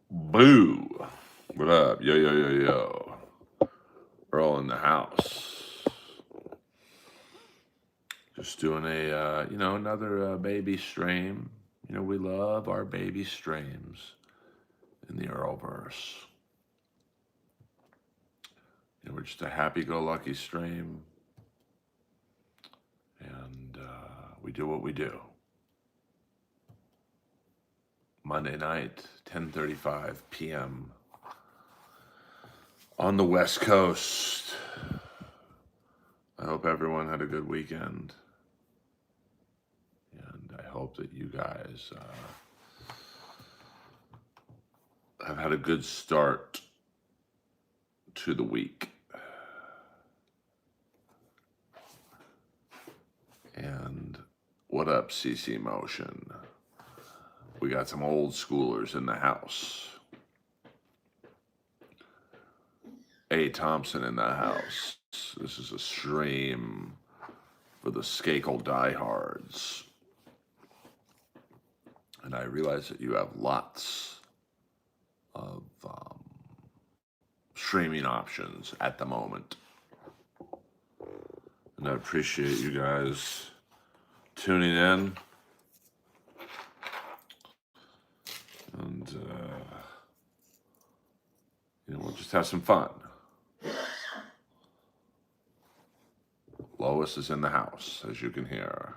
Boo. What up? Yo, yo, yo, yo. Earl in the house. Just doing another baby stream. We love our baby streams in the Earlverse. We're just a happy-go-lucky stream, and we do what we do. Monday night, 10:35 p.m. on the West Coast. I hope everyone had a good weekend. And I hope that you guys have had a good start to the week. And what up, CC Motion? We got some old schoolers in the house. A. Thompson in the house. This is a stream for the Skakel diehards. And I realize that you have lots of streaming options at the moment. And I appreciate you guys tuning in. And, we'll just have some fun. Lois is in the house, as you can hear.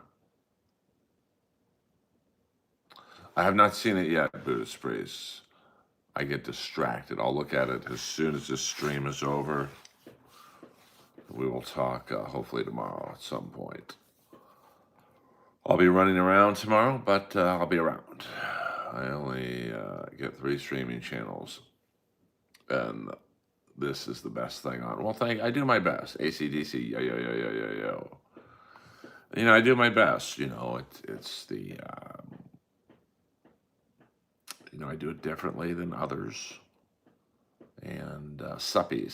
I have not seen it yet, Buddhist Priest. I get distracted. I'll look at it as soon as this stream is over. We will talk hopefully tomorrow at some point. I'll be running around tomorrow, but I'll be around. I only get 3 streaming channels, and this is the best thing on. Well, I do my best. ACDC, yo, yo, yo, yo, yo, yo. I do my best. It's the, I do it differently than others. And suppy.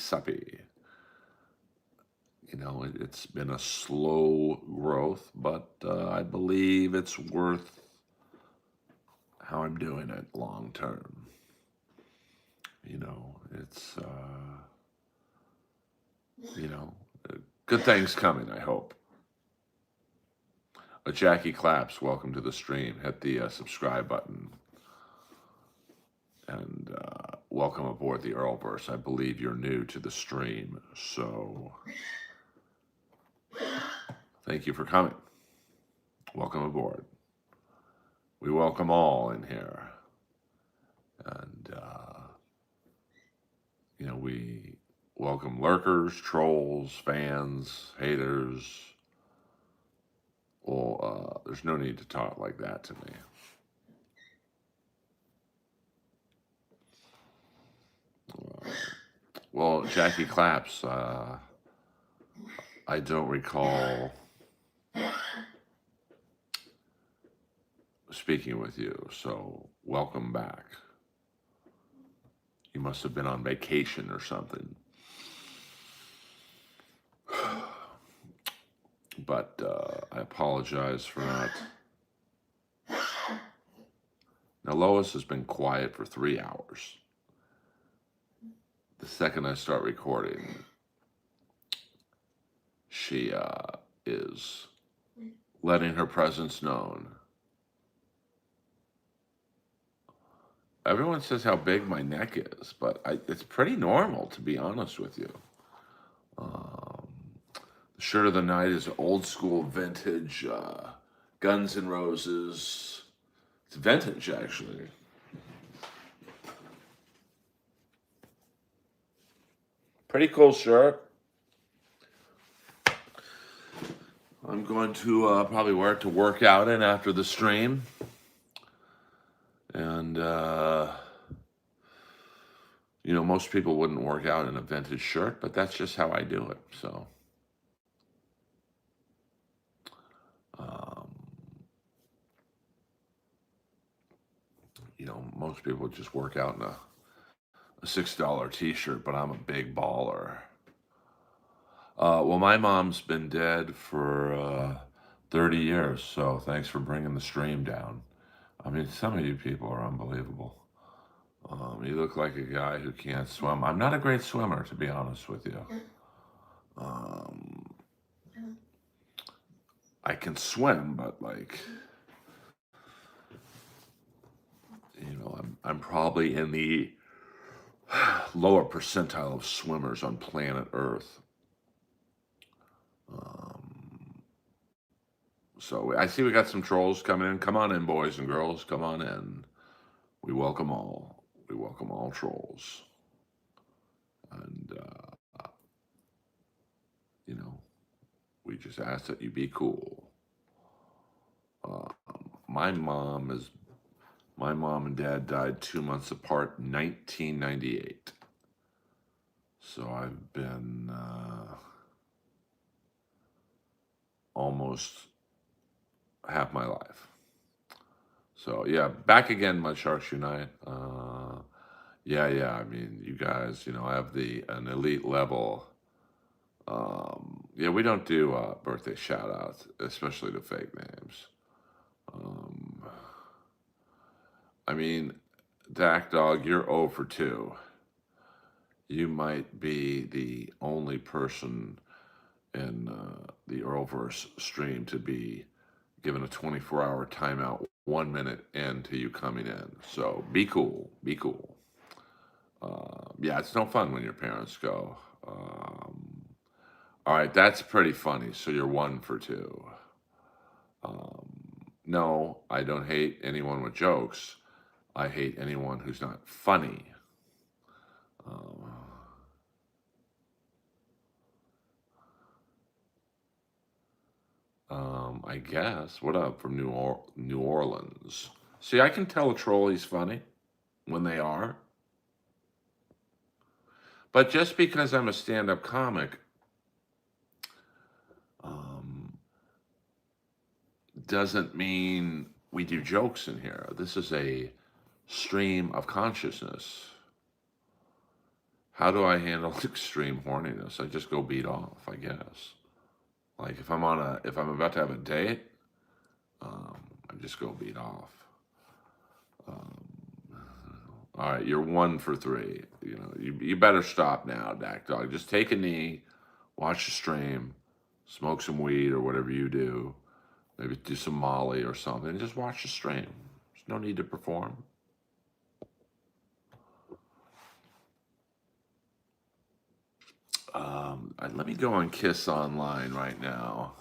It's been a slow growth, but I believe it's worth how I'm doing it long term. It's, good things coming, I hope. Jackie Claps, welcome to the stream. Hit the subscribe button. And welcome aboard the Earlverse. I believe you're new to the stream, so thank you for coming. Welcome aboard. We welcome all in here. And, we welcome lurkers, trolls, fans, haters. Well, there's no need to talk like that to me. Well, Jackie Claps, I don't recall speaking with you, so welcome back. You must have been on vacation or something. But I apologize for not. Now, Lois has been quiet for 3 hours. The second I start recording, she is letting her presence known. Everyone says how big my neck is, but it's pretty normal, to be honest with you. The shirt of the night is old school vintage Guns N' Roses. It's vintage, actually. Pretty cool shirt. I'm going to probably wear it to work out in after the stream. And, most people wouldn't work out in a vintage shirt, but that's just how I do it. So, most people just work out in a $6 t-shirt, but I'm a big baller. Well, my mom's been dead for 30 years, so thanks for bringing the stream down. I mean, some of you people are unbelievable. You look like a guy who can't swim. I'm not a great swimmer, to be honest with you. Um, I can swim, but like, I'm probably in the lower percentile of swimmers on planet Earth. Um, so I see we got some trolls coming in. Come on in, boys and girls. Come on in. We welcome all. We welcome all trolls. And, we just ask that you be cool. Uh, my mom and dad died 2 months apart, 1998. So I've been almost half my life. So yeah, back again, Mud Sharks Unite. Yeah. I mean, you guys, have an elite level. Yeah, we don't do birthday shout outs, especially to fake names. Um, I mean, Dak Dog, you're 0 for 2. You might be the only person in the Earlverse stream to be given a 24-hour timeout 1 minute into you coming in. So be cool. Be cool. Yeah, it's no fun when your parents go. All right, that's pretty funny. So you're 1 for 2. No, I don't hate anyone with jokes. I hate anyone who's not funny. Um, I guess. What up from New Orleans? See, I can tell a trolley's funny when they are. But just because I'm a stand-up comic um, doesn't mean we do jokes in here. This is a stream of consciousness. How do I handle extreme horniness? I just go beat off, I guess. Like if I'm about to have a date, I just go beat off. Um, all right, you're 1 for 3. You better stop now, Dak Dog. Just take a knee, watch the stream, smoke some weed or whatever you do. Maybe do some Molly or something. And just watch the stream. There's no need to perform. Let me go on Kiss Online right now.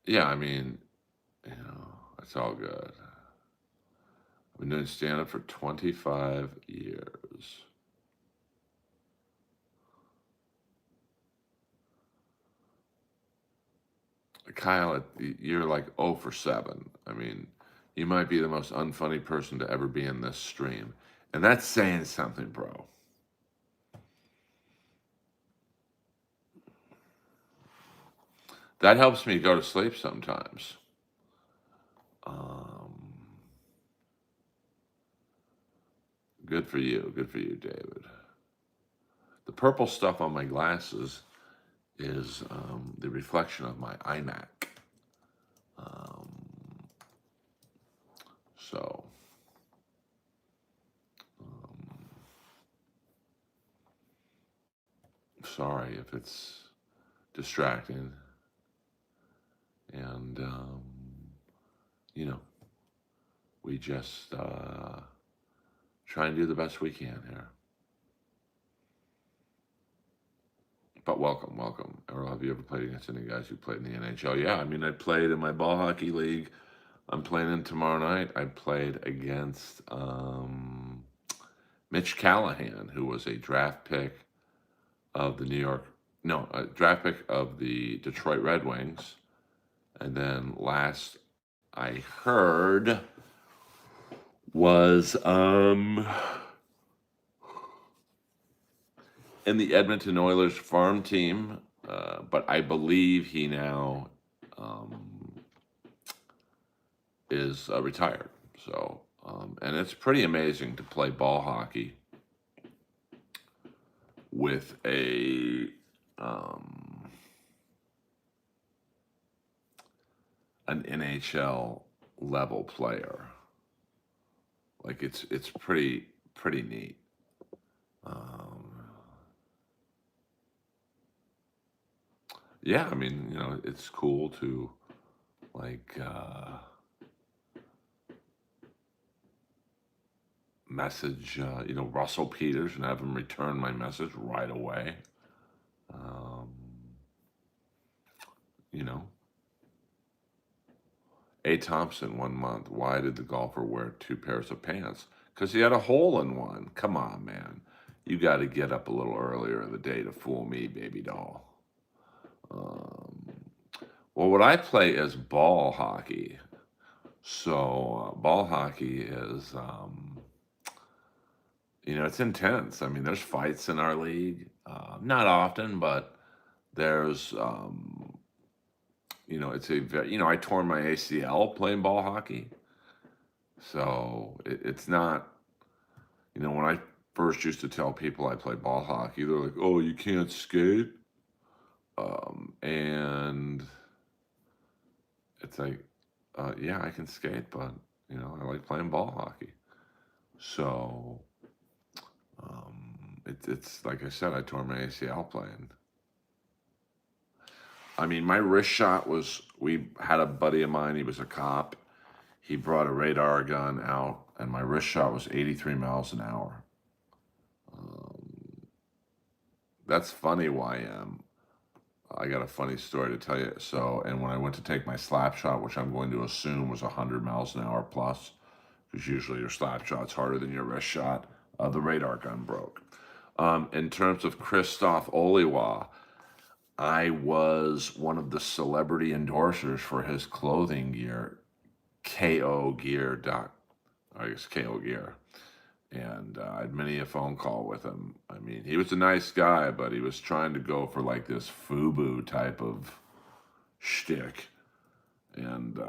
Yeah, I mean, it's all good. I've been doing stand-up for 25 years. Kyle, you're like 0 for 7. I mean, you might be the most unfunny person to ever be in this stream. And that's saying something, bro. That helps me go to sleep sometimes. Good for you. Good for you, David. The purple stuff on my glasses is the reflection of my iMac. So, sorry if it's distracting. And, we just try and do the best we can here. But welcome. Earl, have you ever played against any guys who played in the NHL? Yeah, I mean, I played in my ball hockey league. I'm playing in tomorrow night. I played against Mitch Callahan, who was a draft pick of the draft pick of the Detroit Red Wings. And then last I heard was in the Edmonton Oilers farm team, but I believe he now is retired. So, and it's pretty amazing to play ball hockey with a an NHL level player. Like it's pretty neat. Um, yeah, I mean, it's cool to like message, Russell Peters and have him return my message right away. Um, you know, A. Thompson 1 month. Why did the golfer wear 2 pairs of pants? Because he had a hole in one. Come on, man. You got to get up a little earlier in the day to fool me, baby doll. Um, well, what I play is ball hockey. So, ball hockey is, it's intense. I mean, there's fights in our league. Not often, but there's, I tore my ACL playing ball hockey. So it's not, when I first used to tell people I play ball hockey, they're like, oh, you can't skate? And it's like, yeah, I can skate, but, I like playing ball hockey. So it's like I said, I tore my ACL playing. I mean, my wrist shot we had a buddy of mine, he was a cop. He brought a radar gun out, and my wrist shot was 83 miles an hour. That's funny, YM. I got a funny story to tell you. So, and when I went to take my slap shot, which I'm going to assume was 100 miles an hour plus, because usually your slap shot's harder than your wrist shot, the radar gun broke. In terms of Christoph Oliwa, I was one of the celebrity endorsers for his clothing gear, KO Gear. I guess KO Gear. And I had many a phone call with him. I mean, he was a nice guy, but he was trying to go for like this FUBU type of shtick. And,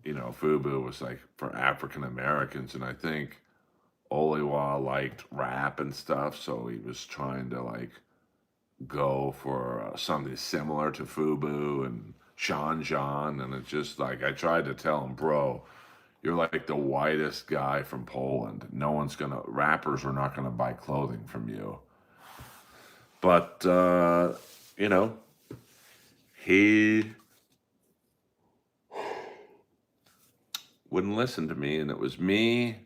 FUBU was like for African Americans. And I think Oliwa liked rap and stuff. So he was trying to like go for something similar to FUBU and Sean John. And it's just like, I tried to tell him, bro, you're like the whitest guy from Poland. Rappers are not gonna buy clothing from you. But, he wouldn't listen to me. And it was me,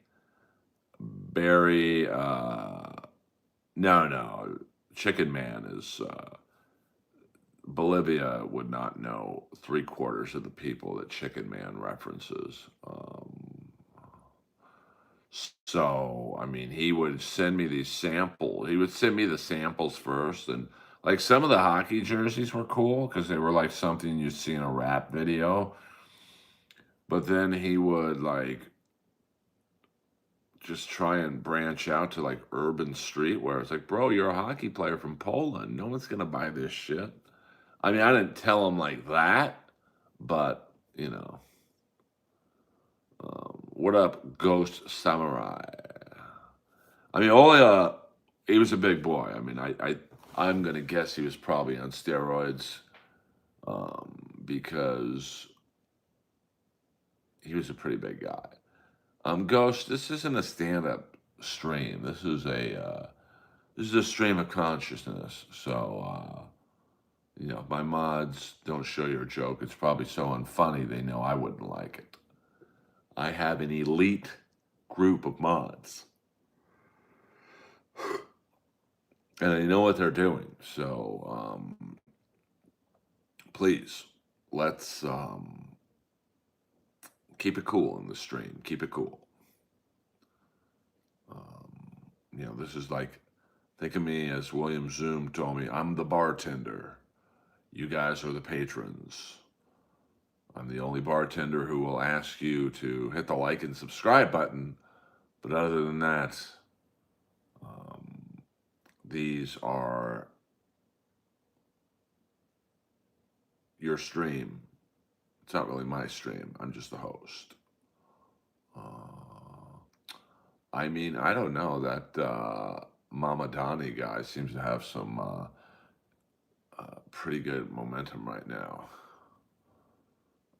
Barry, no, Chicken Man is, Bolivia would not know 3/4 of the people that Chicken Man references. So, I mean, he would send me these samples. He would send me the samples first. And like some of the hockey jerseys were cool because they were like something you'd see in a rap video. But then he would like just try and branch out to like urban streetwear. It's like, bro, you're a hockey player from Poland. No one's going to buy this shit. I mean, I didn't tell him like that, but, what up, Ghost Samurai? I mean, Olia, he was a big boy. I mean, I'm gonna guess he was probably on steroids, because he was a pretty big guy. Ghost, this isn't a stand-up stream. This is a stream of consciousness. So, if my mods don't show your joke, it's probably so unfunny they know I wouldn't like it. I have an elite group of mods. And they know what they're doing. So, please, let's keep it cool in the stream. Keep it cool. This is like, think of me as William Zoom told me, I'm the bartender. You guys are the patrons. I'm the only bartender who will ask you to hit the like and subscribe button. But other than that, these are your stream. It's not really my stream. I'm just the host. I mean, I don't know. That Mama Donnie guy seems to have some pretty good momentum right now.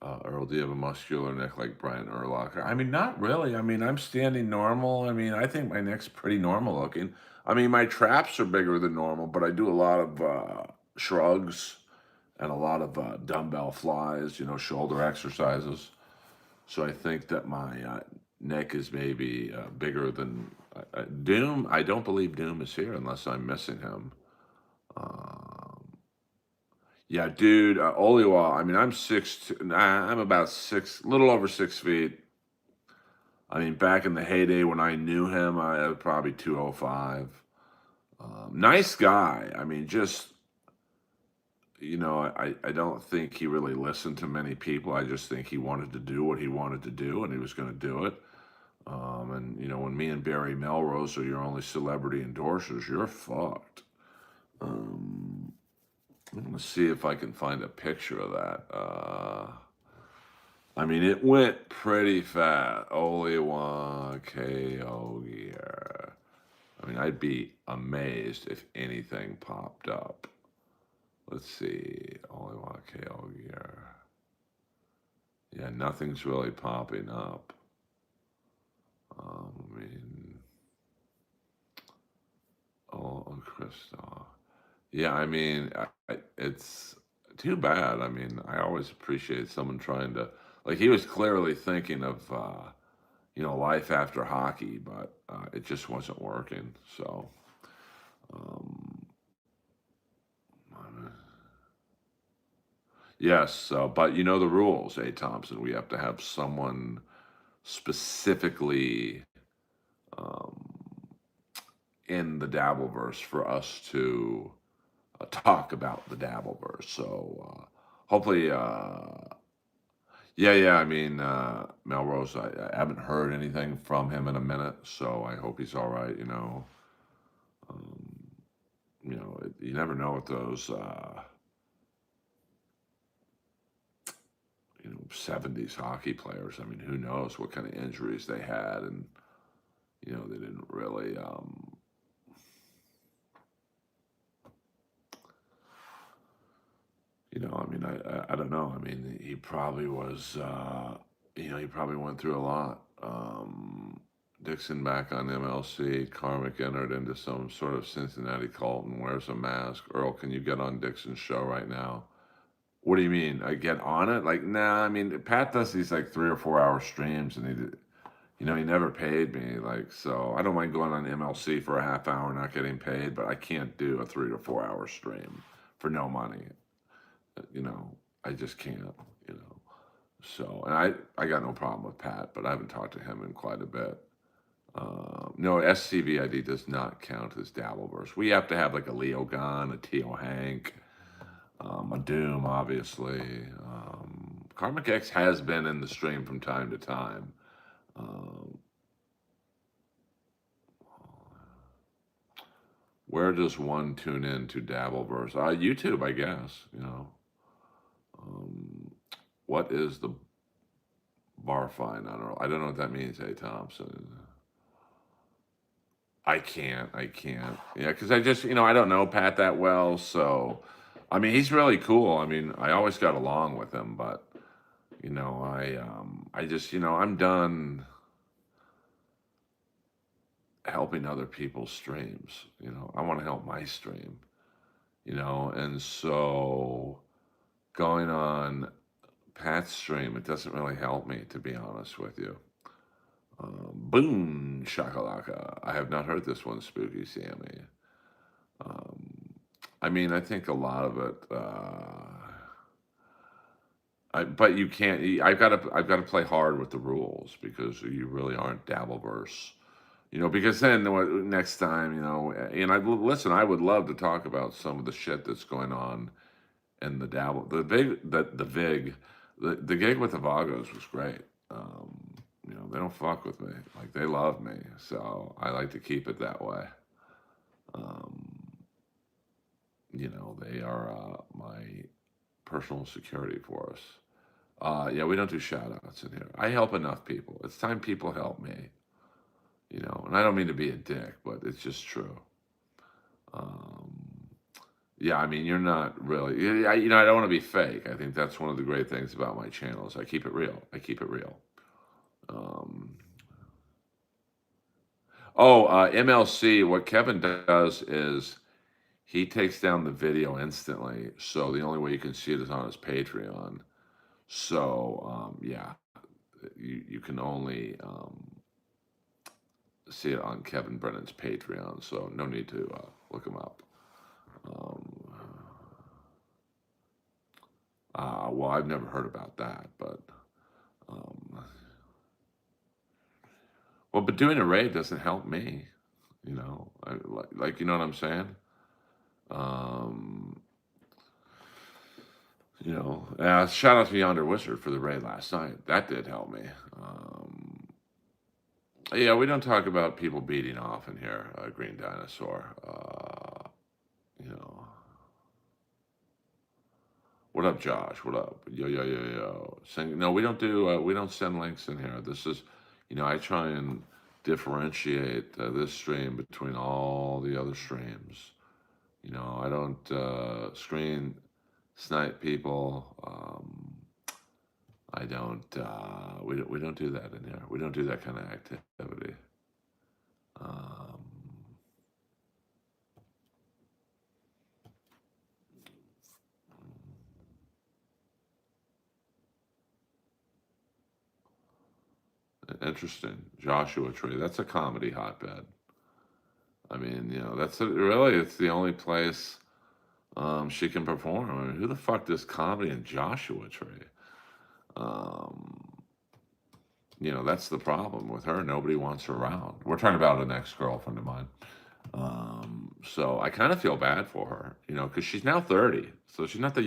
Earl, do you have a muscular neck like Brian Urlacher? I mean, not really. I mean, I'm standing normal. I mean, I think my neck's pretty normal looking. I mean, my traps are bigger than normal, but I do a lot of shrugs and a lot of dumbbell flies, shoulder exercises. So I think that my neck is maybe bigger than Doom. I don't believe Doom is here unless I'm missing him. Um, yeah, dude, Oliwa. I mean, I'm about little over 6 feet. I mean, back in the heyday when I knew him, I was probably 205. Nice guy. I mean, just I don't think he really listened to many people. I just think he wanted to do what he wanted to do, and he was going to do it. And when me and Barry Melrose are your only celebrity endorsers, you're fucked. Um, I'm gonna see if I can find a picture of that. I mean, it went pretty fast. Only one KO gear. I mean, I'd be amazed if anything popped up. Let's see. Only one KO gear. Yeah, nothing's really popping up. I mean, Christoph. Yeah, I mean, it's too bad. I mean, I always appreciate someone trying to, like, he was clearly thinking of, life after hockey, but it just wasn't working. So, um, uh, yes, but you know the rules, Thompson. We have to have someone specifically um, in the Dabbleverse for us to talk about the Dabbleverse. So hopefully, yeah. I mean, Melrose. I haven't heard anything from him in a minute, so I hope he's all right. Um, you never know with those, 70s hockey players. I mean, who knows what kind of injuries they had, and they didn't really. I mean, I don't know. I mean, he probably was, he probably went through a lot. Dixon back on MLC. Carmick entered into some sort of Cincinnati cult and wears a mask. Earl, can you get on Dixon's show right now? What do you mean? I get on it? Like, nah. I mean, Pat does these like 3 or 4 hour streams, and he never paid me. Like, so I don't mind going on MLC for a half hour not getting paid, but I can't do a 3 or 4 hour stream for no money. You know, I just can't. You know, so and I got no problem with Pat, but I haven't talked to him in quite a bit. No, SCVID does not count as Dabbleverse. We have to have like a Leo Gunn, a Teo Hank, a Doom, obviously. Karmic X has been in the stream from time to time. Um, where does one tune in to Dabbleverse? YouTube, I guess. Um, what is the bar fine on Earl? I don't know what that means, Thompson. I can't. Yeah, because I just, I don't know Pat that well. So, I mean, he's really cool. I mean, I always got along with him, but, I just, I'm done helping other people's streams. I want to help my stream, and so going on Pat's stream, it doesn't really help me, to be honest with you. Boom, shakalaka. I have not heard this one, Spooky Sammy. Um, I mean, I think a lot of it. But you can't. I've got to play hard with the rules because you really aren't Dabbleverse. Because then next time, and listen. I would love to talk about some of the shit that's going on in the Dabble, the Vig, the gig with the Vagos was great. They don't fuck with me. Like, they love me, so I like to keep it that way. Um, they are my personal security for us. Yeah, we don't do shout outs in here. I help enough people. It's time people help me, and I don't mean to be a dick, but it's just true. Um, Yeah, I mean, you're not really. I don't want to be fake. I think that's one of the great things about my channel is I keep it real. I keep it real. Um, MLC. What Kevin does is he takes down the video instantly, so the only way you can see it is on his Patreon. So yeah, you can only see it on Kevin Brennan's Patreon. So no need to look him up. Um, well, I've never heard about that, but um, well, but doing a raid doesn't help me. Like you know what I'm saying? Um, shout out to Yonder Wizard for the raid last night. That did help me. Yeah, we don't talk about people beating off in here, Green Dinosaur. You know, what up, Josh? What up? Yo, yo, yo, yo. No, we don't send links in here. This is, I try and differentiate this stream between all the other streams. I don't screen snipe people. I don't. We don't do that in here. We don't do that kind of activity. Um, Interesting, Joshua Tree. That's a comedy hotbed. I mean, really. It's the only place she can perform. I mean, who the fuck does comedy in Joshua Tree? Um, that's the problem with her. Nobody wants her around. We're talking about an ex-girlfriend of mine. So I kind of feel bad for her, because she's now 30, so she's not the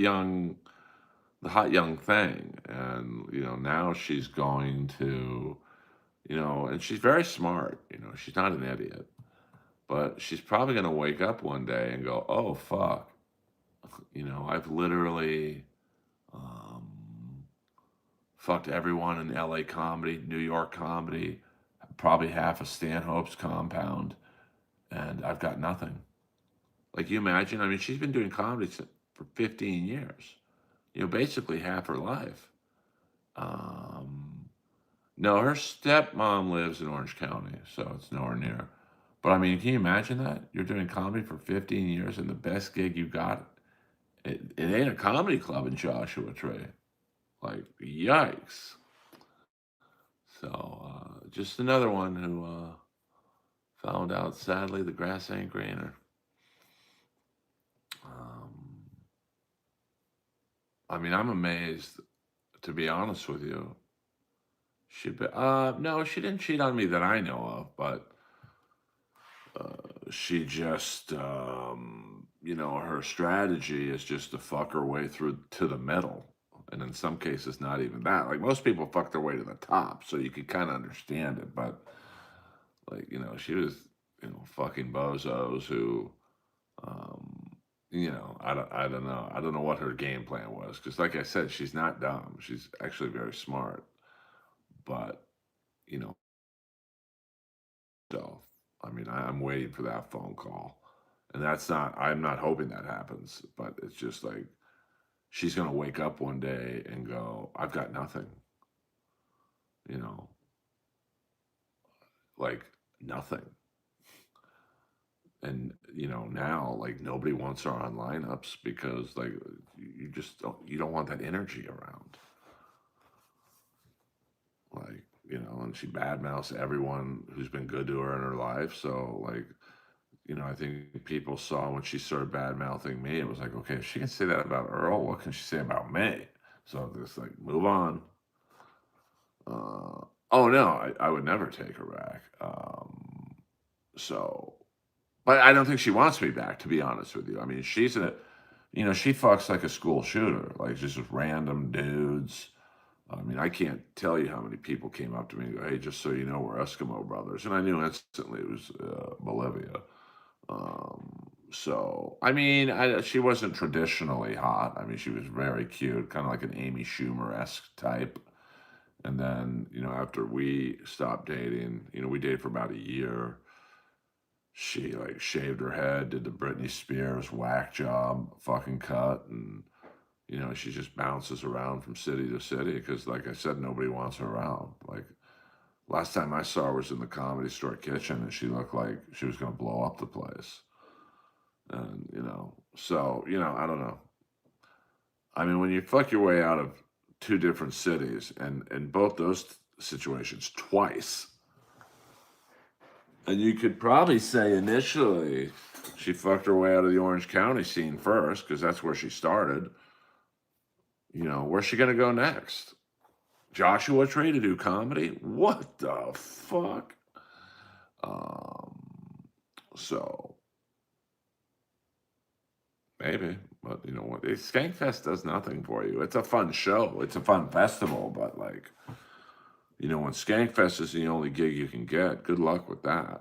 hot young thing, and now she's going to, and she's very smart. She's not an idiot, but she's probably going to wake up one day and go, "Oh fuck, I've literally." Um, Fucked everyone in LA comedy, New York comedy, probably half of Stanhope's compound, and I've got nothing. Like, you imagine? I mean, she's been doing comedy for 15 years, basically half her life. Um, no, her stepmom lives in Orange County, so it's nowhere near. But I mean, can you imagine that? You're doing comedy for 15 years, and the best gig you got, it ain't a comedy club in Joshua Tree. Like, yikes. So, just another one who found out, sadly, the grass ain't greener. Um, I mean, I'm amazed, to be honest with you. No, she didn't cheat on me that I know of, but she just, her strategy is just to fuck her way through to the middle. And in some cases, not even that. Like, most people fuck their way to the top, so you could kind of understand it. But, like, she was, fucking bozos who, um, I don't know. I don't know what her game plan was. Because, like I said, she's not dumb. She's actually very smart. But, you know, so, I mean, I'm waiting for that phone call. And I'm not hoping that happens. But it's just like, she's going to wake up one day and go, I've got nothing. You know, like nothing. And now, like, nobody wants her on lineups because, like, you don't want that energy around. Like, and she badmouths everyone who's been good to her in her life. So, like, I think people saw when she started bad mouthing me, it was like, okay, if she can say that about Earl, what can she say about me? So just like, move on. Oh no, I would never take her back. So, but I don't think she wants me back, to be honest with you. I mean, she fucks like a school shooter, like just with random dudes. I mean, I can't tell you how many people came up to me and go, "Hey, just so you know, we're Eskimo brothers," and I knew instantly it was Bolivia. So I mean, she wasn't traditionally hot. I mean, she was very cute, kind of like an Amy Schumer-esque type. And then, after we stopped dating, we dated for about a year. she like shaved her head, did the Britney Spears whack job fucking cut, and she just bounces around from city to city because, like I said, nobody wants her around. Like last time I saw her was in the Comedy Store kitchen, and she looked like she was going to blow up the place. And so I don't know. I mean, when you fuck your way out of two different cities, and in both those situations twice, and you could probably say initially she fucked her way out of the Orange County scene first because that's where she started. Where's she gonna go next? Joshua Tree to do comedy? What the fuck? Um, so maybe, but you know what? Skankfest does nothing for you. It's a fun show. It's a fun festival, but like, when Skankfest is the only gig you can get, good luck with that.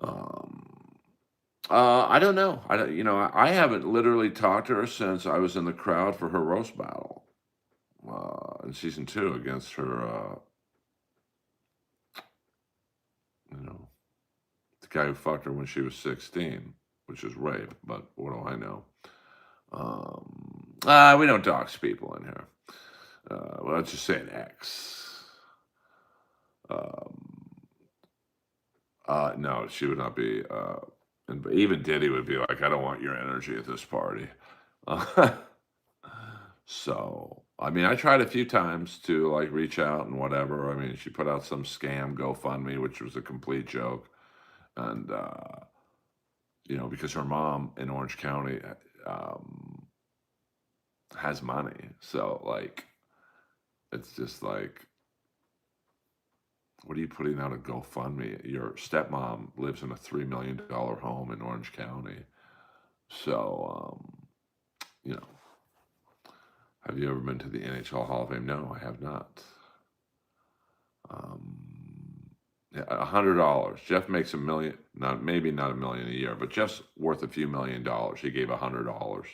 Um, I don't know. I don't, I haven't literally talked to her since I was in the crowd for her roast battle in season 2 against her, the guy who fucked her when she was 16, which is rape. But what do I know? We don't dox people in here. Well, let's just say an ex. Um, no, she would not be. And even Diddy would be like, I don't want your energy at this party. So, I mean, I tried a few times to like reach out and whatever. I mean, she put out some scam GoFundMe, which was a complete joke. And, because her mom in Orange County um, has money. So, like, it's just like, what are you putting out a GoFundMe? Your stepmom lives in a $3 million home in Orange County. So, you know, have you ever been to the NHL Hall of Fame? No, I have not. Yeah, $100. Jeff makes $1 million, maybe not $1 million a year, but Jeff's worth a few $1,000,000. He gave $100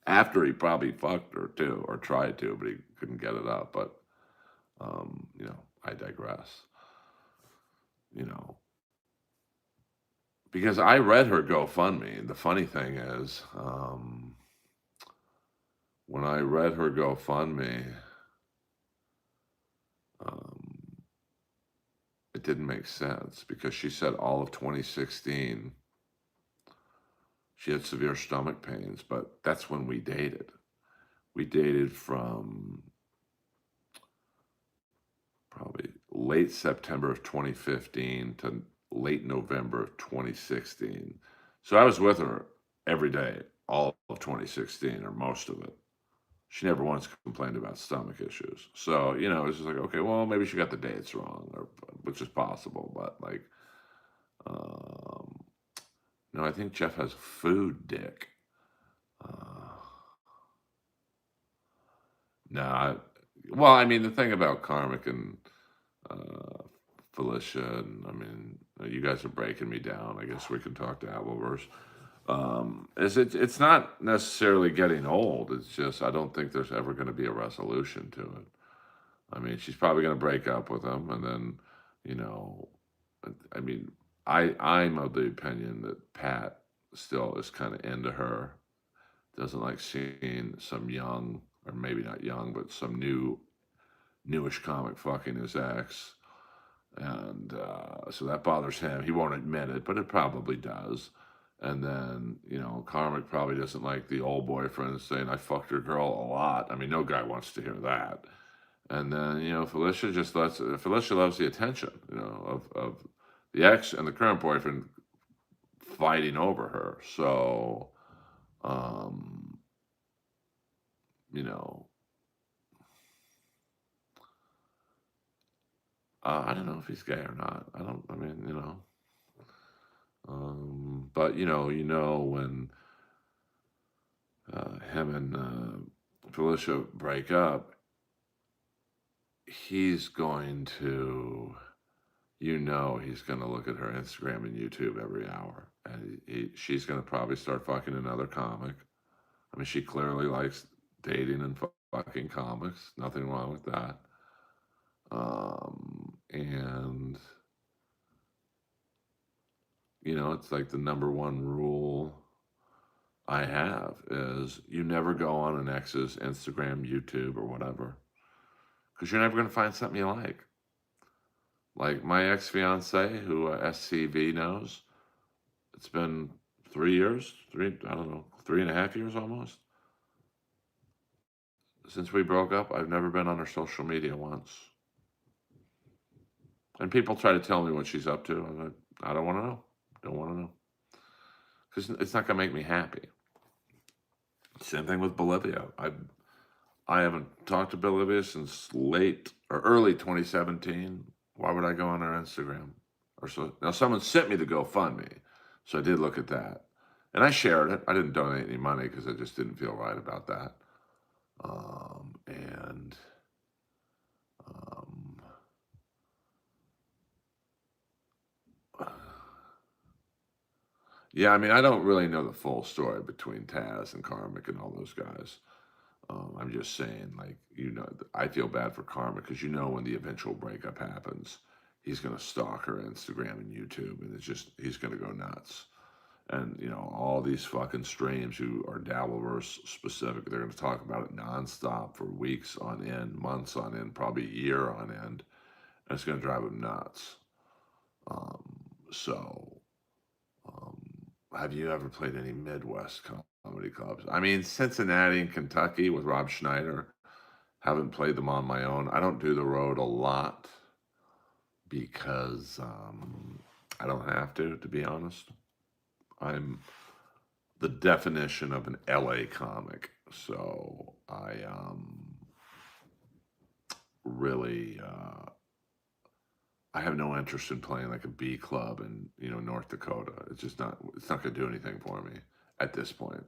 after he probably fucked her too, or tried to, but he couldn't get it up. But I digress. Because I read her GoFundMe. And the funny thing is, when I read her GoFundMe, it didn't make sense because she said all of 2016 she had severe stomach pains, but that's when we dated. We dated from probably late September of 2015 to late November of 2016. So I was with her every day, all of 2016 or most of it. She never once complained about stomach issues. So, it's just like, okay, well, maybe she got the dates wrong, which is possible. But, like, no, I think Jeff has food dick. No, well, I mean, the thing about Karmic and uh, Felicia, and I mean, you guys are breaking me down. I guess we can talk to Earlverse. It's not necessarily getting old. It's just I don't think there's ever going to be a resolution to it. I mean, she's probably going to break up with him, and then, you know, I mean, I'm of the opinion that Pat still is kind of into her. Doesn't like seeing some young, or maybe not young, but some newish comic fucking his ex. And so that bothers him. He won't admit it, but it probably does. And then, Karmic probably doesn't like the old boyfriend saying, I fucked your girl a lot. I mean, no guy wants to hear that. And then, Felicia loves the attention, of the ex and the current boyfriend fighting over her. So, um, you know, I don't know if he's gay or not. I mean, but when him and Felicia break up, he's going to, he's going to look at her Instagram and YouTube every hour, and she's going to probably start fucking another comic. I mean, she clearly likes dating and fucking comics. Nothing wrong with that. And It's like the number one rule I have is you never go on an ex's Instagram, YouTube, or whatever, because you're never going to find something you like. Like my ex fiance, who SCV knows, it's been 3 years, I don't know, 3.5 years almost since we broke up. I've never been on her social media once. And people try to tell me what she's up to. I'm like, I don't want to know. Don't want to know. Because it's not going to make me happy. Same thing with Bolivia. I haven't talked to Bolivia since late or early 2017. Why would I go on her Instagram? Or so now someone sent me the GoFundMe, so I did look at that, and I shared it. I didn't donate any money because I just didn't feel right about that. And yeah, I mean, I don't really know the full story between Taz and Karmic and all those guys. I'm just saying, like, I feel bad for Karma because when the eventual breakup happens, he's going to stalk her Instagram and YouTube, and he's going to go nuts. And, all these fucking streams who are Dabbleverse specific, they're going to talk about it nonstop for weeks on end, months on end, probably a year on end. And it's going to drive him nuts. So, have you ever played any Midwest comedy clubs? I mean, Cincinnati and Kentucky with Rob Schneider. Haven't played them on my own. I don't do the road a lot because I don't have to be honest. I'm the definition of an LA comic. So I really I have no interest in playing like a B club in North Dakota. It's not going to do anything for me at this point.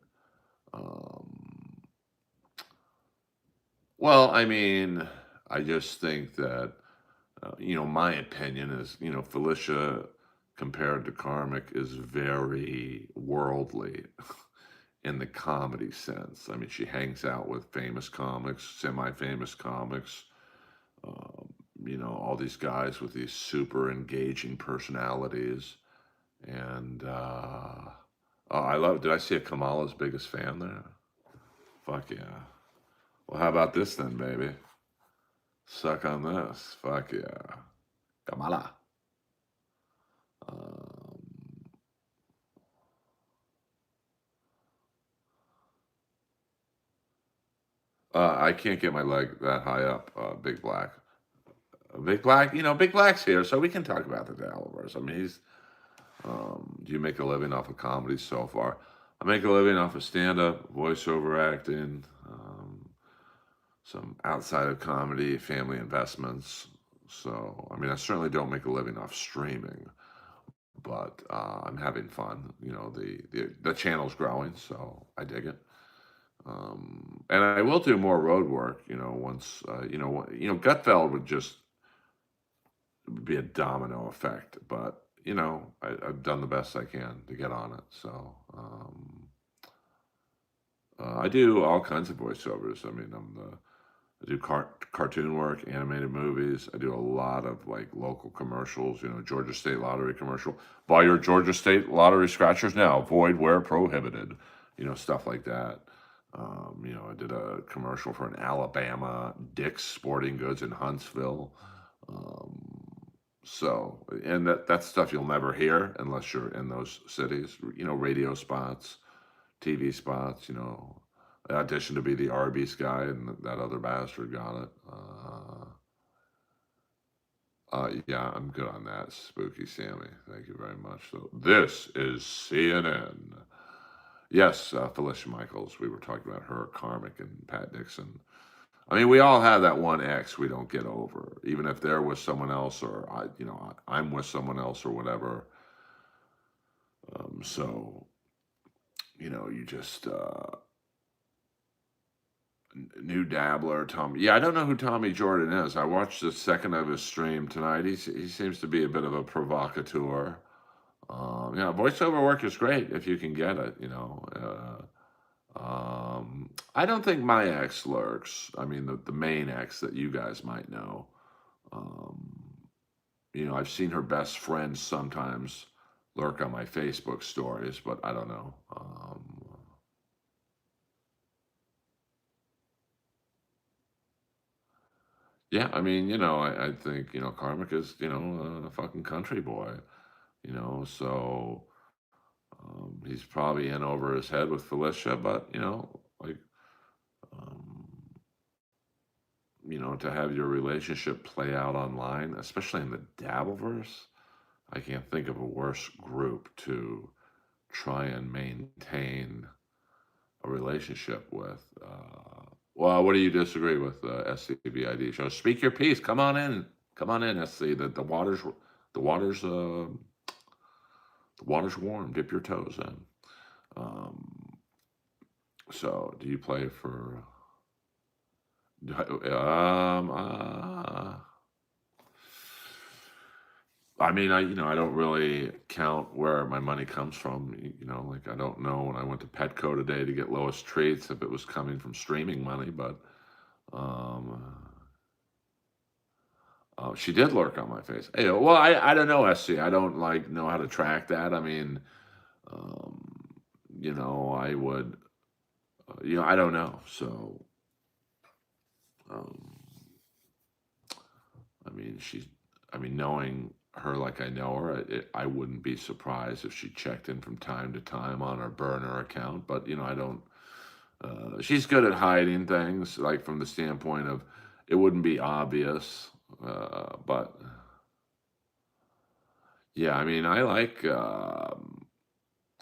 Well, I mean, I just think that my opinion is Felicia compared to Karmic is very worldly in the comedy sense. I mean, she hangs out with famous comics, semi-famous comics. All these guys with these super engaging personalities. And I love. Did I see a Kamala's biggest fan there? Fuck yeah. Well, how about this then, baby? Suck on this. Fuck yeah. Kamala. I can't get my leg that high up, Big Black. Big Black, Big Black's here, so we can talk about the Earlverse. I mean, do you make a living off of comedy so far? I make a living off of stand-up, voiceover acting, some outside of comedy, family investments. So, I mean, I certainly don't make a living off streaming, but I'm having fun. The channel's growing, so I dig it. And I will do more road work. Once Gutfeld would just be a domino effect, but I've done the best I can to get on it. So I do all kinds of voiceovers. I mean, I do cartoon work, animated movies. I do a lot of like local commercials. Georgia State Lottery commercial. Buy your Georgia State Lottery scratchers now. Void where prohibited. Stuff like that. I did a commercial for an Alabama Dick's Sporting Goods in Huntsville. And that's stuff you'll never hear unless you're in those cities. Radio spots, TV spots. I auditioned to be the Arby's guy, and that other bastard got it. Yeah, I'm good on that, Spooky Sammy. Thank you very much. So this is CNN. Yes, Felicia Michaels. We were talking about her, Karmic, and Pat Dixon. I mean, we all have that one ex we don't get over, even if they're with someone else, or I'm with someone else, or whatever. So, you just new dabbler, Tommy. Yeah, I don't know who Tommy Jordan is. I watched the second of his stream tonight. He seems to be a bit of a provocateur. Voiceover work is great if you can get it. I don't think my ex lurks. I mean, the main ex that you guys might know. I've seen her best friend sometimes lurk on my Facebook stories, but I don't know. Yeah, I mean, I think, Karmic is, a fucking country boy, so he's probably in over his head with Felicia, but, like, um, to have your relationship play out online, especially in the Dabbleverse, I can't think of a worse group to try and maintain a relationship with. Well, what do you disagree with, SCBID show? Speak your piece. Come on in, SC. The water's, uh, the water's warm. Dip your toes in. Um, so, do you play for? I mean, I don't really count where my money comes from. Like I don't know when I went to Petco today to get lowest treats if it was coming from streaming money, but um, she did lurk on my face. Hey, well, I don't know, SC. I don't like know how to track that. I mean, um, I would, I don't know. So, um, I mean, knowing her like I know her, I wouldn't be surprised if she checked in from time to time on her burner account. But I don't. She's good at hiding things, like from the standpoint of it wouldn't be obvious. But yeah, I mean, I like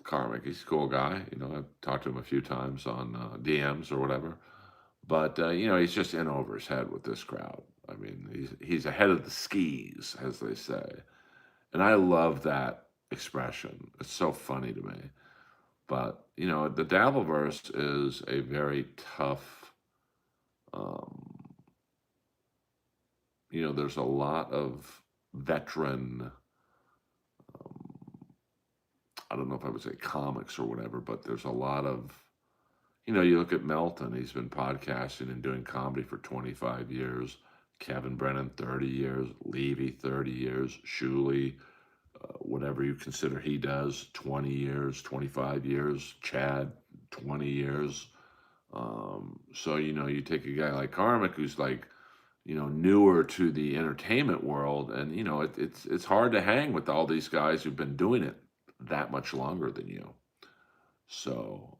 Karmic. He's a cool guy. I've talked to him a few times on DMs or whatever. But he's just in over his head with this crowd. I mean, he's ahead of the skis, as they say, and I love that expression. It's so funny to me. But the Dabbleverse is a very tough. Um, there's a lot of veteran. Um, I don't know if I would say comics or whatever, but there's a lot of. You look at Melton. He's been podcasting and doing comedy for 25 years. Kevin Brennan, 30 years. Levy, 30 years. Shuley, whatever you consider he does, 20 years, 25 years. Chad, 20 years. So, you take a guy like Karmic who's like, newer to the entertainment world, and, it's hard to hang with all these guys who've been doing it that much longer than you. So,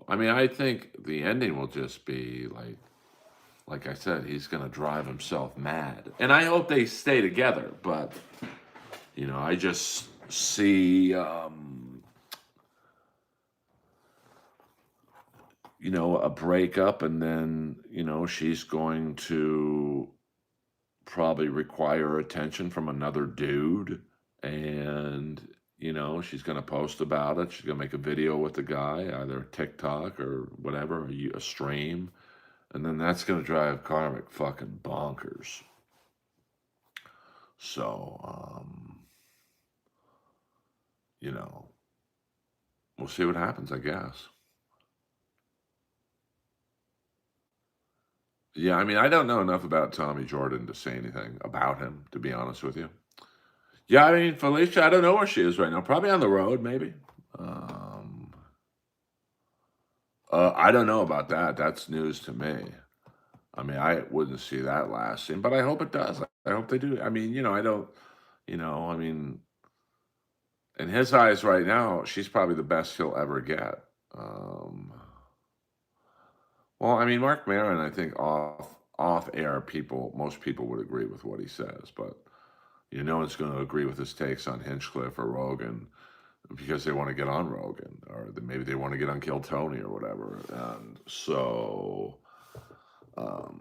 I mean, I think the ending will just be like I said, he's going to drive himself mad. And I hope they stay together, but I just see a breakup, and then, she's going to probably require attention from another dude, and she's going to post about it. She's going to make a video with the guy, either TikTok or whatever, a stream, and then that's going to drive Karmic fucking bonkers. So, we'll see what happens, I guess. Yeah, I mean, I don't know enough about Tommy Jordan to say anything about him, to be honest with you. Yeah, I mean, Felicia, I don't know where she is right now. Probably on the road, maybe. Um, I don't know about that. That's news to me. I mean, I wouldn't see that lasting, but I hope it does. I hope they do. I mean, I don't, I mean, in his eyes right now, she's probably the best he'll ever get. Um, well, I mean, Mark Maron, I think off air, most people would agree with what he says, but no one's going to agree with his takes on Hinchcliffe or Rogan because they want to get on Rogan, or maybe they want to get on Kill Tony or whatever, and so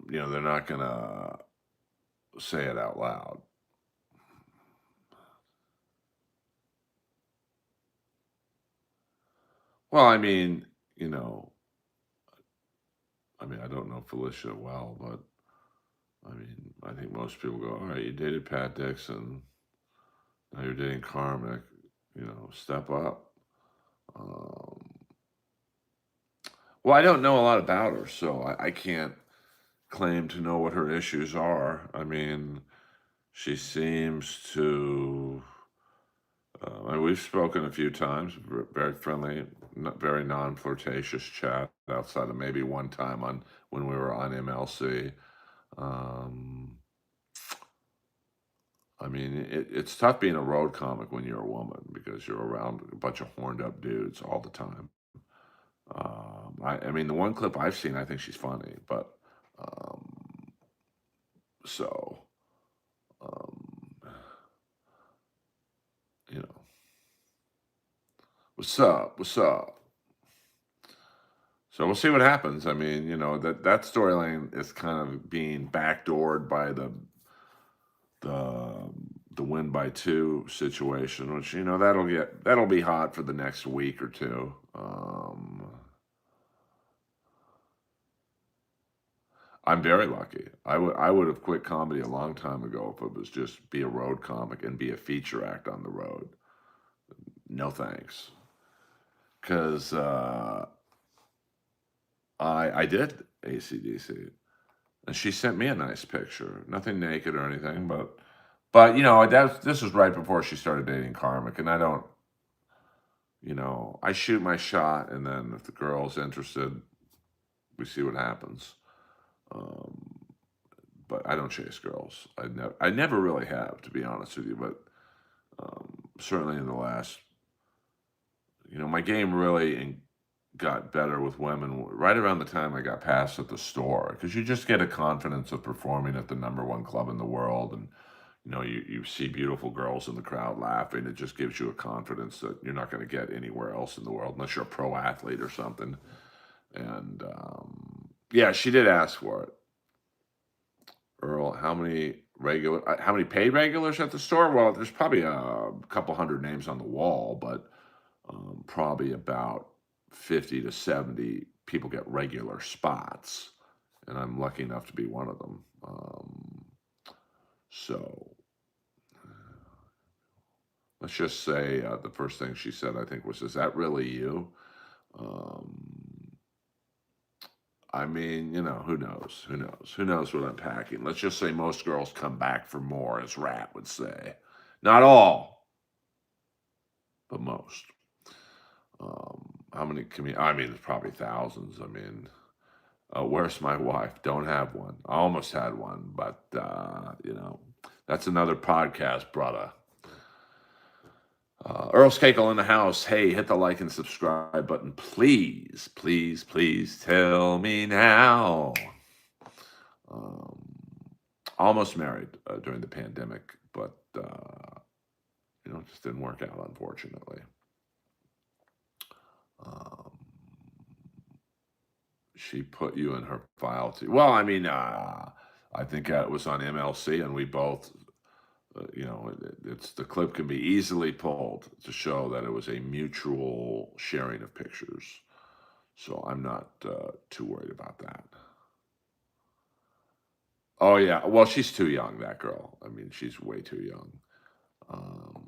they're not going to say it out loud. Well, I mean, I don't know Felicia well, but I mean, I think most people go, all right, you dated Pat Dixon, now you're dating Karmic, step up. Well, I don't know a lot about her, so I can't claim to know what her issues are. I mean, she seems to. And we've spoken a few times, very friendly, very non-flirtatious chat outside of maybe one time on when we were on MLC. Um, I mean, it's tough being a road comic when you're a woman because you're around a bunch of horned up dudes all the time. I mean, the one clip I've seen, I think she's funny, but um, so um, you know, what's up? What's up? So we'll see what happens. I mean, that storyline is kind of being backdoored by the the win by two situation, which that'll be hot for the next week or two. I'm very lucky. I would have quit comedy a long time ago if it was just be a road comic and be a feature act on the road. No thanks, because I did ACDC. And she sent me a nice picture. Nothing naked or anything, but this was right before she started dating Karmic, and I don't, I shoot my shot, and then if the girl's interested, we see what happens. Um, but I don't chase girls. I never really have, to be honest with you. But certainly in the last, my game really got better with women right around the time I got passed at the store, because you just get a confidence of performing at the #1 club in the world, and you see beautiful girls in the crowd laughing. It just gives you a confidence that you're not going to get anywhere else in the world unless you're a pro athlete or something. And yeah, she did ask for it. Earl, how many paid regulars at the store? Well, there's probably a couple hundred names on the wall, but probably about 50 to 70 people get regular spots, and I'm lucky enough to be one of them. So let's just say the first thing she said, I think, was, "Is that really you?" Um, I mean, who knows? Who knows? Who knows what I'm packing? Let's just say most girls come back for more, as Rat would say. Not all, but most. How many I mean, there's probably thousands. I mean, where's my wife? Don't have one. I almost had one, but that's another podcast, brother. Earl Skakel in the house. Hey, hit the like and subscribe button, please, please, please. Tell me now. Um, Almost married during the pandemic, but it just didn't work out, unfortunately. Um, she put you in her file too. Well, I mean, I think it was on MLC, and we both, it's the clip can be easily pulled to show that it was a mutual sharing of pictures. So I'm not too worried about that. Oh yeah, well, she's too young, that girl. I mean, she's way too young. Um,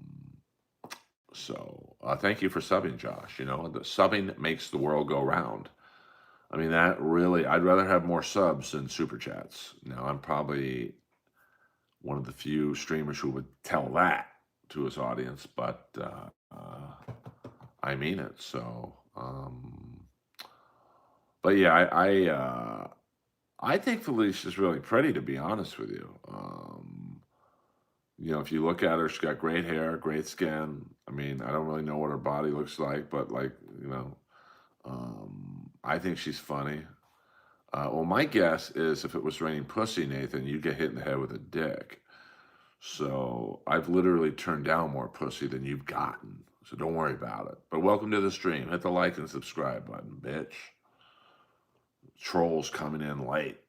so thank you for subbing, Josh. The subbing makes the world go round. I mean, that really, I'd rather have more subs than super chats. Now, I'm probably one of the few streamers who would tell that to his audience, but I mean it. So, but yeah, I think Felicia's really pretty, to be honest with you. If you look at her, she's got great hair, great skin. I mean, I don't really know what her body looks like, but I think she's funny. Well, my guess is if it was raining pussy, Nathan, you'd get hit in the head with a dick. So I've literally turned down more pussy than you've gotten. So don't worry about it. But welcome to the stream. Hit the like and subscribe button, bitch. Trolls coming in late.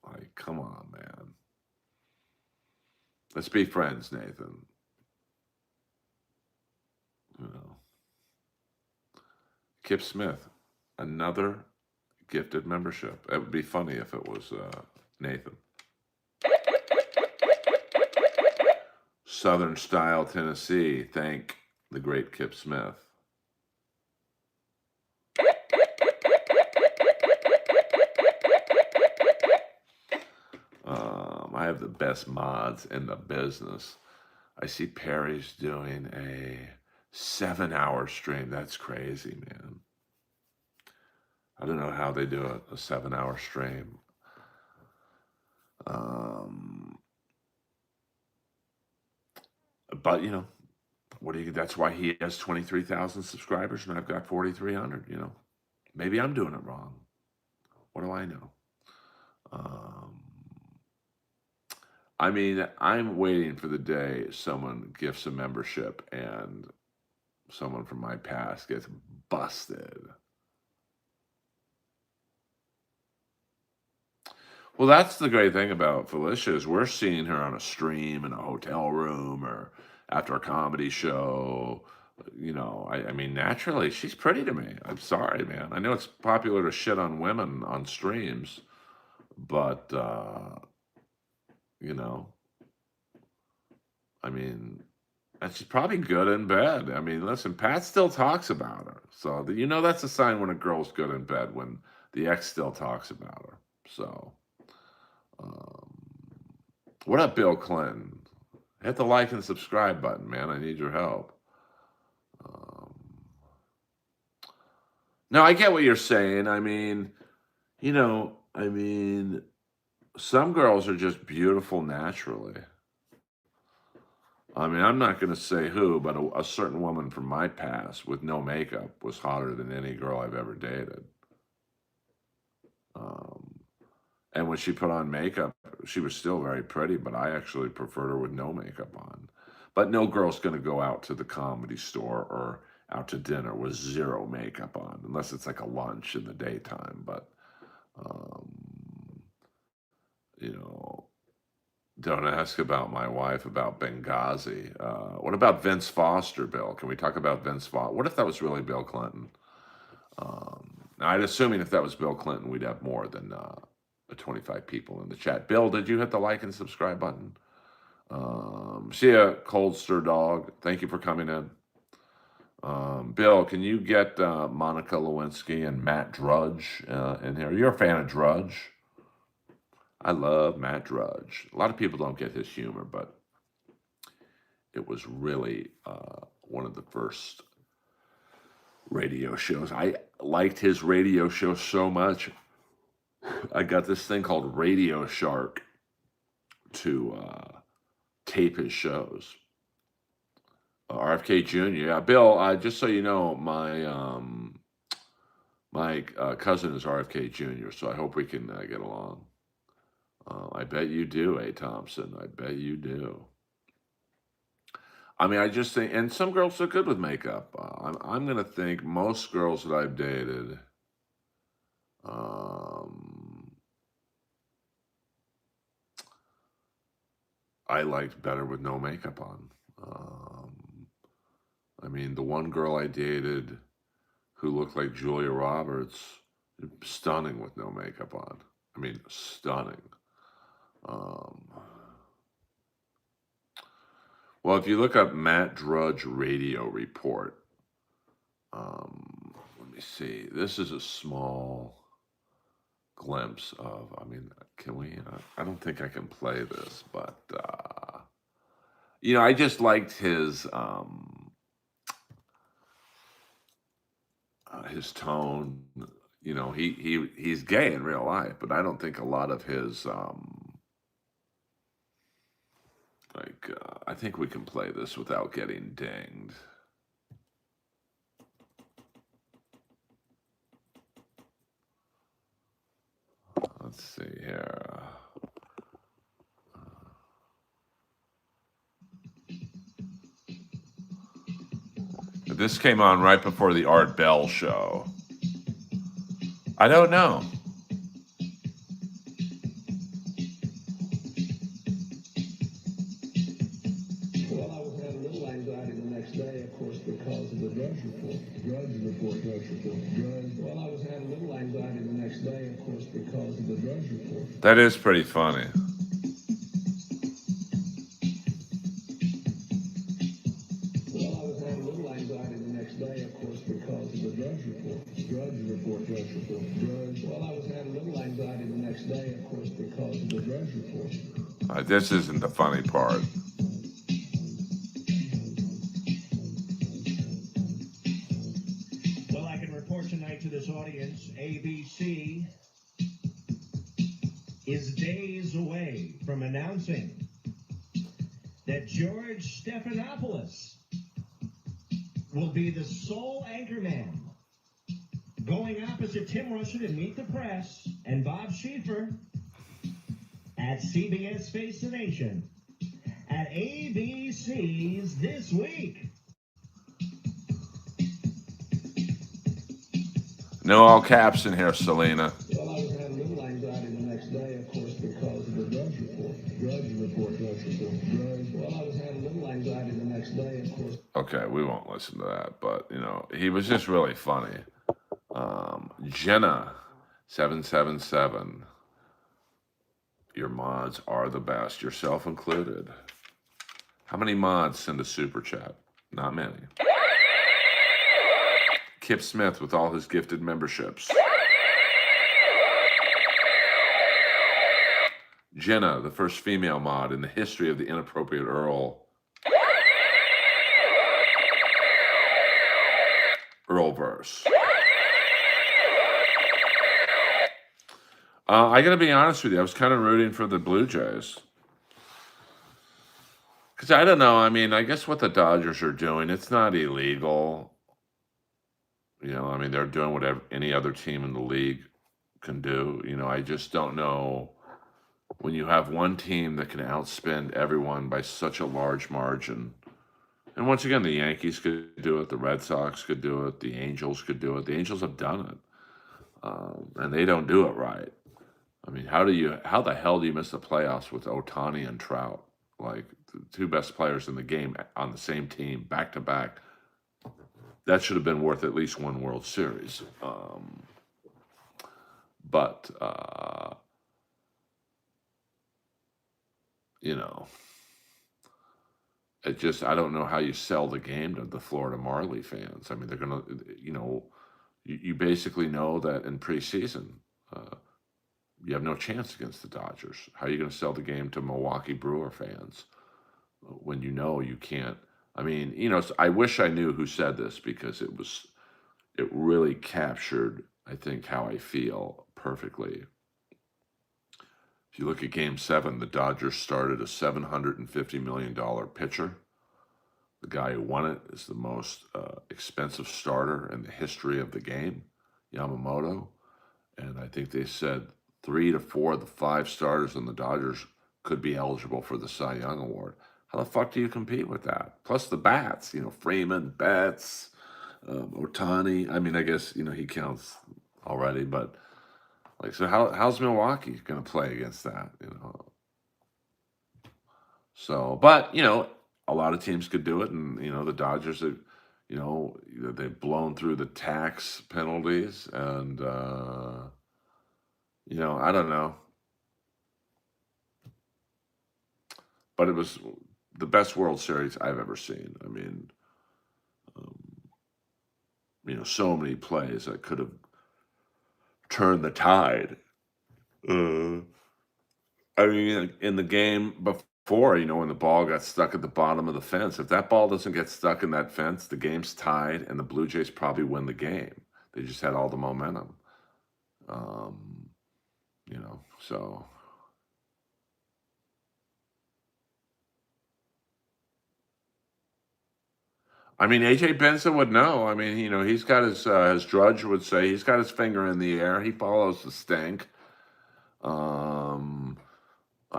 Like, come on, man. Let's be friends, Nathan. Kip Smith, another gifted membership. It would be funny if it was Nathan. Southern Style, Tennessee. Thank the great Kip Smith. I have the best mods in the business. I see Perry's doing a 7-hour stream. That's crazy, man. I don't know how they do a 7-hour stream. But you know, what do you? That's why he has 23,000 subscribers and I've got 4,300. You know, maybe I'm doing it wrong. What do I know? I mean, I'm waiting for the day someone gifts a membership and someone from my past gets busted. Well, that's the great thing about Felicia is we're seeing her on a stream in a hotel room or after a comedy show. You know, I mean, naturally, she's pretty to me. I'm sorry, man. I know it's popular to shit on women on streams, but you know, I mean, and she's probably good in bed. I mean, listen, Pat still talks about her, so you know that's a sign when a girl's good in bed when the ex still talks about her. So. Um, what up, Bill Clinton? Hit the like and subscribe button, man. I need your help. No, I get what you're saying. I mean, you know, I mean, some girls are just beautiful naturally. I mean, I'm not going to say who, but a certain woman from my past with no makeup was hotter than any girl I've ever dated. And when she put on makeup, she was still very pretty, but I actually preferred her with no makeup on. But no girl's going to go out to the comedy store or out to dinner with zero makeup on, unless it's like a lunch in the daytime. But, um, you know, don't ask about my wife about Benghazi. What about Vince Foster, Bill? Can we talk about Vince Foster? What if that was really Bill Clinton? Now, I'd assuming if that was Bill Clinton, we'd have more than 25 people in the chat. Bill, did you hit the like and subscribe button? See ya, Cold Stir Dog. Thank you for coming in. Bill, can you get Monica Lewinsky and Matt Drudge in here? You're a fan of Drudge. I love Matt Drudge. A lot of people don't get his humor, but it was really one of the first radio shows. I liked his radio show so much. I got this thing called Radio Shark to tape his shows. RFK Jr. Yeah, Bill. Just so you know, my cousin is RFK Jr. So I hope we can get along. I bet you do, A. Thompson. I bet you do. I mean, I just think, and some girls are good with makeup. I'm gonna think most girls that I've dated. I liked better with no makeup on. I mean, the one girl I dated who looked like Julia Roberts, stunning with no makeup on. I mean, stunning. Well, if you look up Matt Drudge Radio Report, let me see. This is a small glimpse of, I mean, can we, I don't think I can play this, but, you know, I just liked his tone. You know, he's gay in real life, but I don't think a lot of his, I think we can play this without getting dinged. Let's see here. This came on right before the Art Bell show. I don't know. Well, I was having a little anxiety the next day, of course, because of the Drudge report. Well, I was having a little anxiety the next day, of course, because of the Drudge report. That is pretty funny. Well, I was having a little anxiety the next day, of course, because of the Drudge report. Well, I was having a little anxiety the next day, of course, because of the Drudge report. This isn't the funny part. Well, I can report tonight to this audience, ABC is days away from announcing that George Stephanopoulos will be the sole anchorman going opposite Tim Russell to Meet the Press and Bob Schieffer at CBS Face the Nation at ABC's This Week. No all caps in here, Selena. Well, I was having a little anxiety the next day, of course, because of the Drudge Report. Well, I was having a little anxiety the next day, of course. Okay, we won't listen to that, but he was just really funny. Jenna 777. Your mods are the best, yourself included. How many mods send a super chat? Not many. Kip Smith with all his gifted memberships. Jenna, the first female mod in the history of the inappropriate Earl. Earlverse. I got to be honest with you. I was kind of rooting for the Blue Jays. Because I don't know. I mean, I guess what the Dodgers are doing, it's not illegal. They're doing whatever any other team in the league can do. I just don't know when you have one team that can outspend everyone by such a large margin. And once again, the Yankees could do it. The Red Sox could do it. The Angels could do it. The Angels have done it. And they don't do it right. I mean, how the hell do you miss the playoffs with Ohtani and Trout? Like the two best players in the game on the same team, back to back. That should have been worth at least one World Series. But it just, I don't know how you sell the game to the Florida Marley fans. I mean, they're going to, you basically know that in preseason, you have no chance against the Dodgers. How are you going to sell the game to Milwaukee Brewer fans when you can't? I mean, I wish I knew who said this because it really captured, I think, how I feel perfectly. If you look at Game 7, the Dodgers started a $750 million pitcher. The guy who won it is the most expensive starter in the history of the game, Yamamoto. And I think they said 3 to 4 of the 5 starters in the Dodgers could be eligible for the Cy Young Award. How the fuck do you compete with that? Plus the bats, Freeman, Betts, Ohtani. I mean, I guess, he counts already, but so how's Milwaukee going to play against that, So, but, a lot of teams could do it, and, the Dodgers, they've blown through the tax penalties, and, I don't know. But it was the best World Series I've ever seen. I mean, so many plays that could have turned the tide. I mean, in the game before, when the ball got stuck at the bottom of the fence, if that ball doesn't get stuck in that fence, the game's tied, and the Blue Jays probably win the game. They just had all the momentum. So. I mean, AJ Benson would know. I mean, he's got his, as Drudge would say, he's got his finger in the air. He follows the stink. I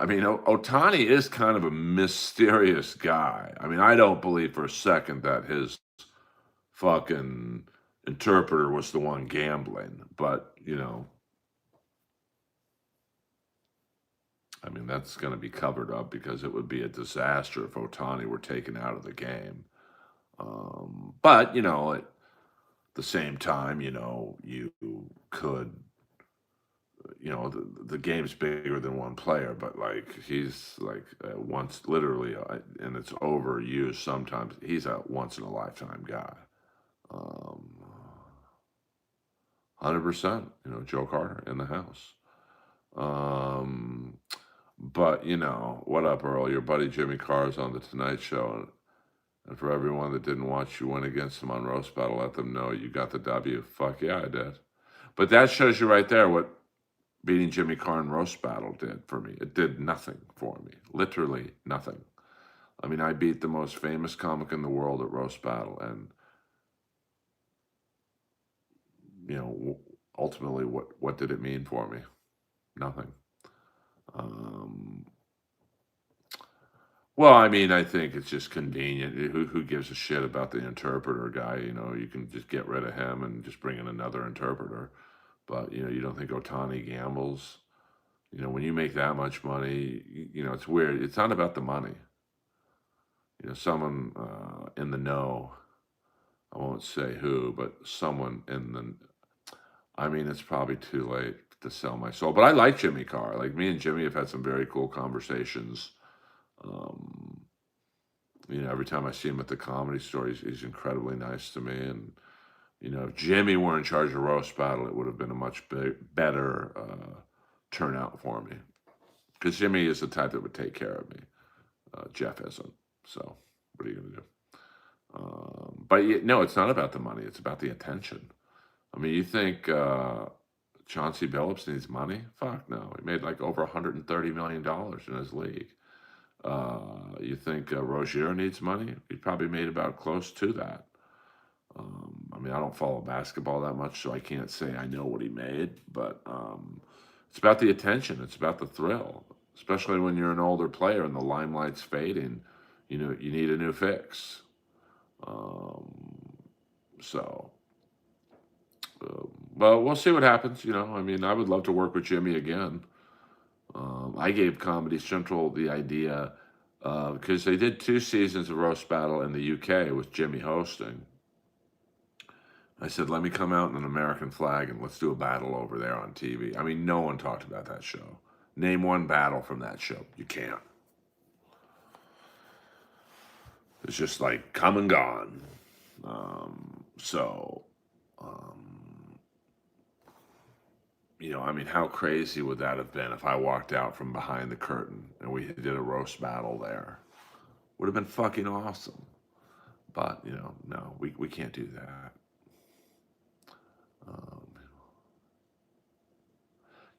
mean, Ohtani is kind of a mysterious guy. I mean, I don't believe for a second that his fucking interpreter was the one gambling. But, I mean, that's going to be covered up because it would be a disaster if Ohtani were taken out of the game. But, at the same time, you could, the game's bigger than one player, but he's once literally, and it's overused sometimes. He's a once in a lifetime guy. 100%, Joe Carter in the house. But, what up, Earl? Your buddy Jimmy Carr's on The Tonight Show. And for everyone that didn't watch you win against him on Roast Battle, let them know you got the W. Fuck yeah, I did. But that shows you right there what beating Jimmy Carr in Roast Battle did for me. It did nothing for me. Literally nothing. I mean, I beat the most famous comic in the world at Roast Battle. And, ultimately, what did it mean for me? Nothing. Well, I mean, I think it's just convenient. Who gives a shit about the interpreter guy? You can just get rid of him and just bring in another interpreter. But, you don't think Otani gambles? When you make that much money, it's weird. It's not about the money. Someone in the know, I won't say who, but someone I mean, it's probably too late to sell my soul. But I like Jimmy Carr. Like, me and Jimmy have had some very cool conversations. Every time I see him at the Comedy Store, he's incredibly nice to me. And, if Jimmy were in charge of Roast Battle, it would have been a much better turnout for me. Because Jimmy is the type that would take care of me. Jeff isn't. So, what are you going to do? But no, it's not about the money. It's about the attention. I mean, you think Chauncey Billups needs money? Fuck no. He made like over $130 million in his league. You think Rozier needs money? He probably made about close to that. I mean, I don't follow basketball that much, so I can't say I know what he made. But it's about the attention. It's about the thrill, especially when you're an older player and the limelight's fading. You need a new fix. Well, we'll see what happens. I mean, I would love to work with Jimmy again. I gave Comedy Central the idea because they did 2 seasons of Roast Battle in the UK with Jimmy hosting. I said, let me come out in an American flag and let's do a battle over there on TV. I mean, no one talked about that show. Name one battle from that show. You can't. It's just like come and gone. I mean, how crazy would that have been if I walked out from behind the curtain and we did a roast battle there? Would have been fucking awesome. But, no, we can't do that.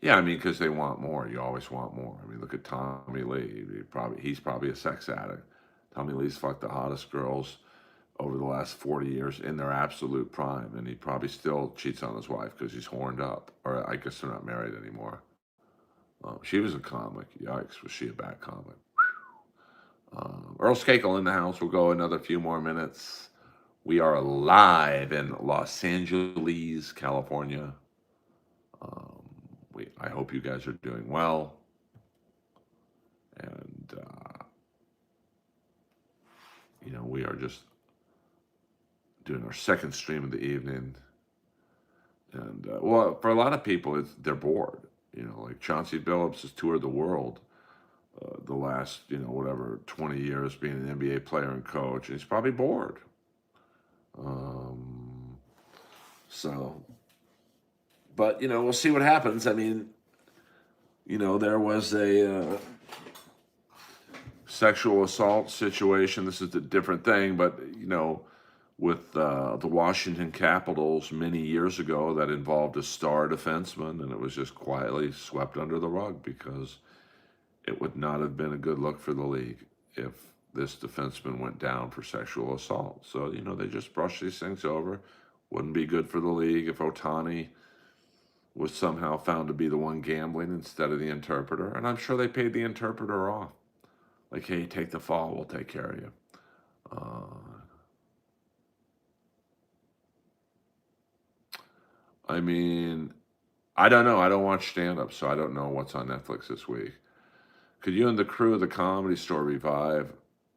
Yeah, I mean, because they want more. You always want more. I mean, look at Tommy Lee. He's probably a sex addict. Tommy Lee's fucked the hottest girls over the last 40 years in their absolute prime, and he probably still cheats on his wife because he's horned up. Or I guess they're not married anymore. She was a comic. Yikes, was she a bad comic? Earl Skakel in the house. We'll go another few more minutes. We are live in Los Angeles, California. I hope you guys are doing well. And, we are just doing our second stream of the evening. And, well, for a lot of people, they're bored. Like Chauncey Billups has toured the world the last, 20 years being an NBA player and coach. And he's probably bored. But, we'll see what happens. I mean, there was a sexual assault situation. This is a different thing, but, with the Washington Capitals many years ago that involved a star defenseman, and it was just quietly swept under the rug because it would not have been a good look for the league if this defenseman went down for sexual assault. So, they just brush these things over. Wouldn't be good for the league if Otani was somehow found to be the one gambling instead of the interpreter. And I'm sure they paid the interpreter off. Like, hey, take the fall, we'll take care of you. I mean, I don't know. I don't watch stand-up, so I don't know what's on Netflix this week. Could you and the crew of the Comedy Store revive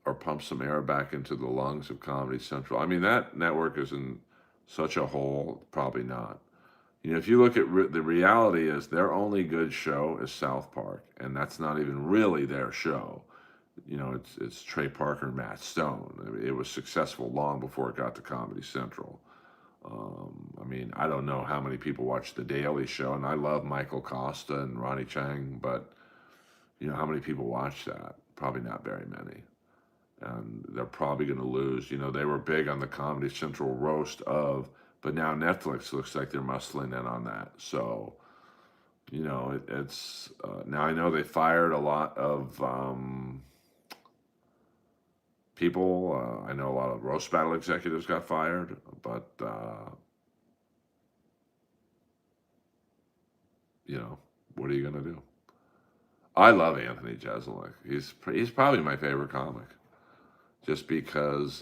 or pump some air back into the lungs of Comedy Central? I mean, that network is in such a hole, probably not. If you look at the reality is their only good show is South Park, and that's not even really their show. It's Trey Parker and Matt Stone. I mean, it was successful long before it got to Comedy Central. I mean, I don't know how many people watch The Daily Show, and I love Michael Costa and Ronnie Chang, but, You know, how many people watch that? Probably not very many. And they're probably going to lose. You know, they were big on the Comedy Central roast of, but now Netflix looks like they're muscling in on that. So, you know, it's now I know they fired a lot of people. I know a lot of roast battle executives got fired, but you know, what are you going to do? I love Anthony Jeselnik. He's probably my favorite comic, just because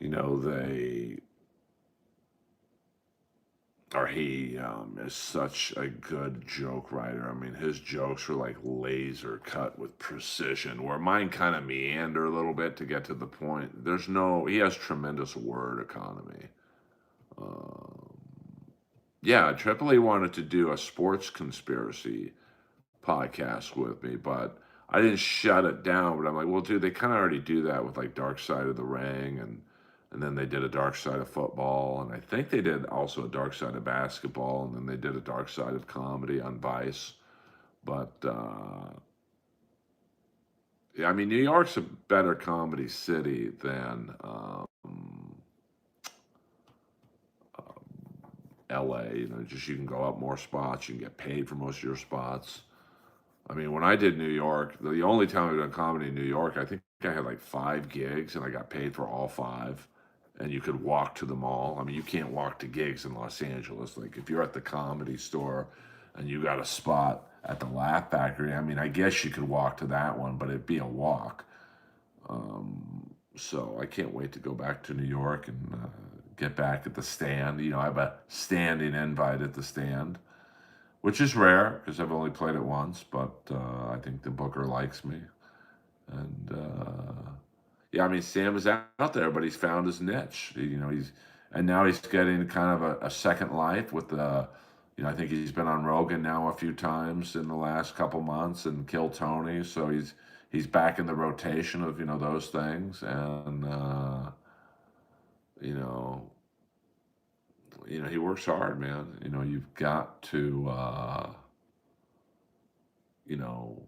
you know they or he is such a good joke writer. I mean, his jokes are like laser cut with precision, where mine kind of meander a little bit to get to the point. He has tremendous word economy. Um, yeah, Triple E wanted to do a sports conspiracy podcast with me, but I didn't shut it down. But I'm like, well, dude, they kind of already do that with like Dark Side of the Ring, and then they did a Dark Side of Football, and I think they did also a Dark Side of Basketball, and then they did a Dark Side of Comedy on Vice. But yeah, I mean, New York's a better comedy city than L.A. You know, just you can go up more spots, you can get paid for most of your spots. I mean, when I did New York, the only time I've done comedy in New York, I think I had like 5 gigs and I got paid for all 5. And you could walk to them all. I mean, you can't walk to gigs in Los Angeles. Like if you're at the Comedy Store and you got a spot at the Laugh Factory, I mean, I guess you could walk to that one, but it'd be a walk. So I can't wait to go back to New York and get back at the Stand. You know, I have a standing invite at the Stand, which is rare because I've only played it once, but I think the booker likes me. And yeah, I mean, Sam is out there, but he's found his niche. You know, and now he's getting kind of a second life with the, you know, I think he's been on Rogan now a few times in the last couple months and Kill Tony. So he's back in the rotation of, you know, those things. And, you know, he works hard, man. You know, you've got to, you know,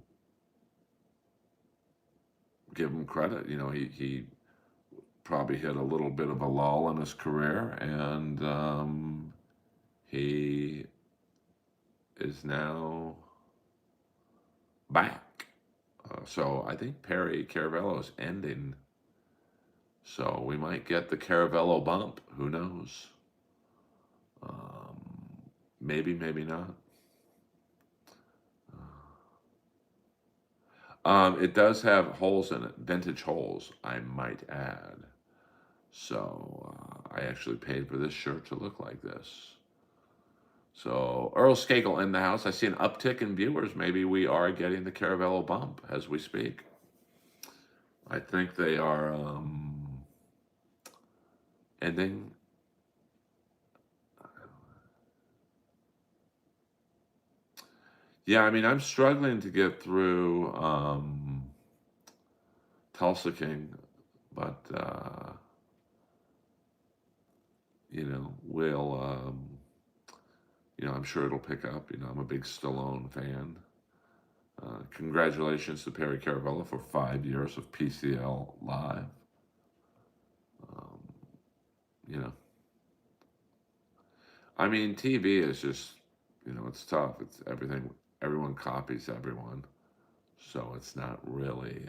give him credit. You know, he probably hit a little bit of a lull in his career, and he is now back. So I think Perry Caravello is ending. So we might get the Caravello bump. Who knows? Maybe, maybe not. It does have holes in it, vintage holes, I might add. So I actually paid for this shirt to look like this. So Earl Skakel in the house. I see an uptick in viewers. Maybe we are getting the Caravello bump as we speak. I think they are ending. Yeah, I mean, I'm struggling to get through Tulsa King, but you know, I'm sure it'll pick up. You know, I'm a big Stallone fan. Congratulations to Perry Caravello for 5 years of PCL live. Um, you know, I mean, TV is just, you know, it's tough. It's everything. Everyone copies everyone, so it's not really,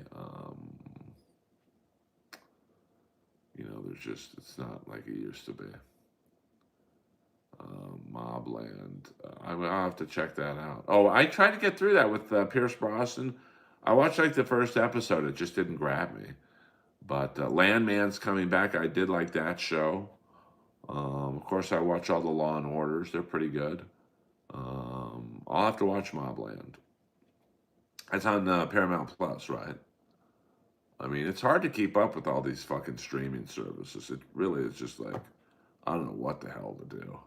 you know, it's not like it used to be. Mobland. I'll have to check that out. Oh, I tried to get through that with Pierce Brosnan. I watched like the first episode. It just didn't grab me. But Landman's coming back. I did like that show. Of course, I watch all the Law and Orders. They're pretty good. I'll have to watch Mobland. It's on Paramount Plus, right? I mean, it's hard to keep up with all these fucking streaming services. It really is just like, I don't know what the hell to do.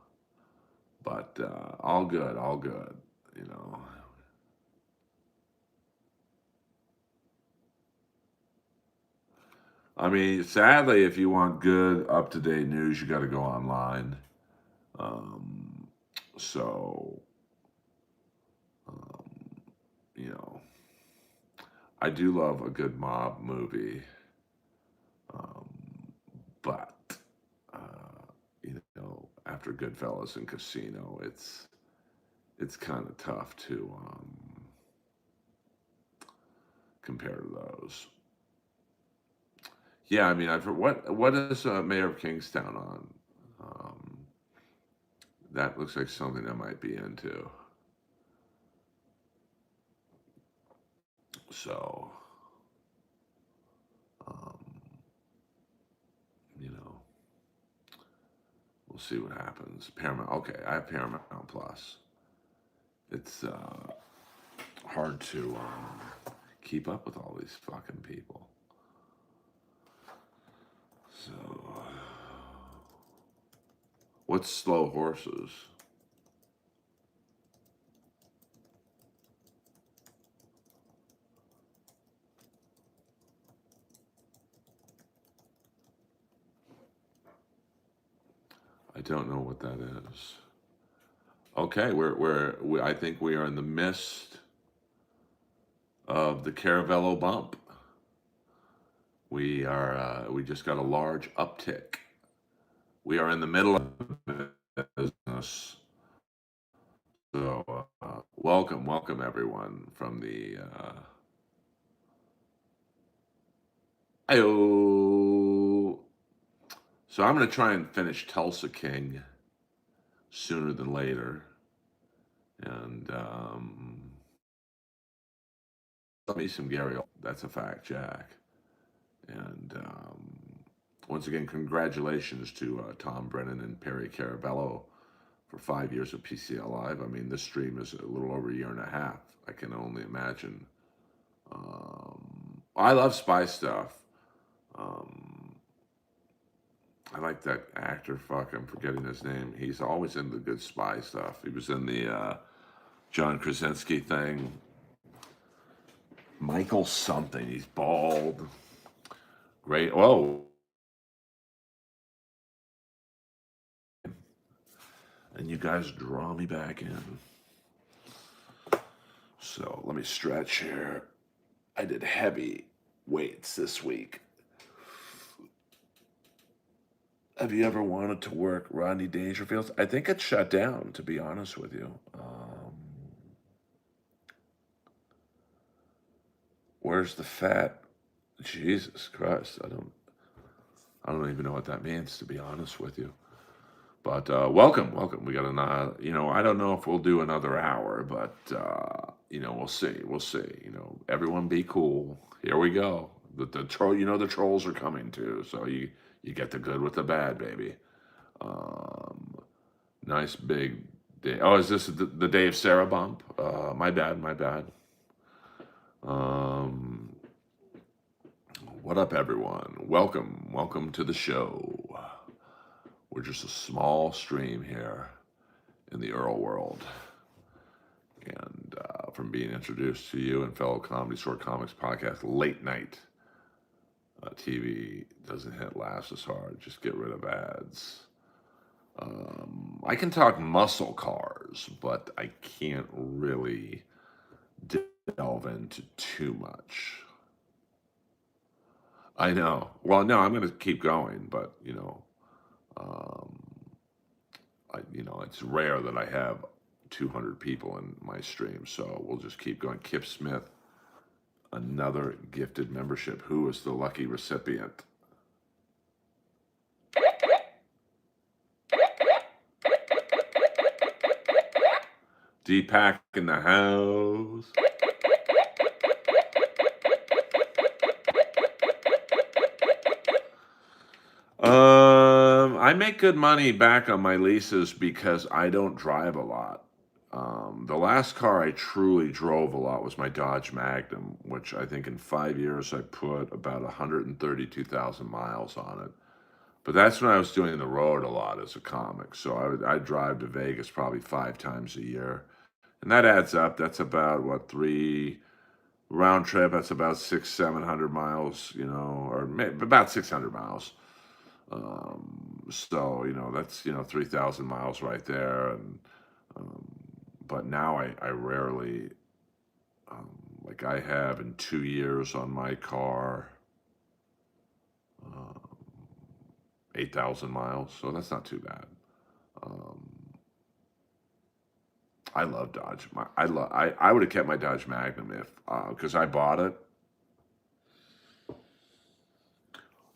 But all good, all good, you know. I mean, sadly, if you want good, up to date news, you got to go online. Um, so, I do love a good mob movie, um, but after Goodfellas and Casino, it's kind of tough to compare to those. Yeah, I mean, I've heard, what is Mayor of Kingstown on? Um, that looks like something I might be into. So, um, you know, we'll see what happens. Paramount. Okay, I have Paramount Plus. It's hard to keep up with all these fucking people. So, what's Slow Horses? I don't know what that is. Okay, I think we are in the midst of the Caravello bump. We just got a large uptick. We are in the middle of business. So welcome everyone from the Ayo. So I'm going to try and finish Tulsa King sooner than later, and let me some Gary. That's a fact, Jack. And once again, congratulations to Tom Brennan and Perry Carabello for 5 years of PCL Live. I mean, this stream is a little over a year and a half. I can only imagine. I love spy stuff. Um, I like that actor. Fuck, I'm forgetting his name. He's always in the good spy stuff. He was in the John Krasinski thing. Michael something. He's bald. Great. Oh, and you guys draw me back in. So let me stretch here. I did heavy weights this week. Have you ever wanted to work Rodney Dangerfield's? I think it's shut down, to be honest with you. Where's the fat? Jesus Christ, I don't even know what that means, to be honest with you. But welcome. We got I don't know if we'll do another hour, but we'll see. Everyone be cool. Here we go. The troll, the trolls are coming too. So you get the good with the bad, baby. Um, nice big day. Oh, is this the day of Sarah bump? My bad. Um, what up, everyone? Welcome to the show. We're just a small stream here in the Earl world. And from being introduced to you and fellow Comedy Store Comics podcast, late night TV doesn't hit laughs as hard. Just get rid of ads. I can talk muscle cars, but I can't really delve into too much. I know. Well, no, I'm going to keep going, but um, it's rare that I have 200 people in my stream, so we'll just keep going. Kip Smith, another gifted membership. Who is the lucky recipient? Deepak in the house. I make good money back on my leases because I don't drive a lot. The last car I truly drove a lot was my Dodge Magnum, which I think in 5 years I put about 132,000 miles on it. But that's when I was doing the road a lot as a comic. So I'd drive to Vegas probably 5 times a year. And that adds up. That's about what, three round trip. That's about 700 miles, or maybe about 600 miles. So that's 3,000 miles right there. And um, but now I rarely. Um, Like I have in 2 years on my car, uh, 8,000 miles, so that's not too bad. Um, I love Dodge. I would have kept my Dodge Magnum if because I bought it.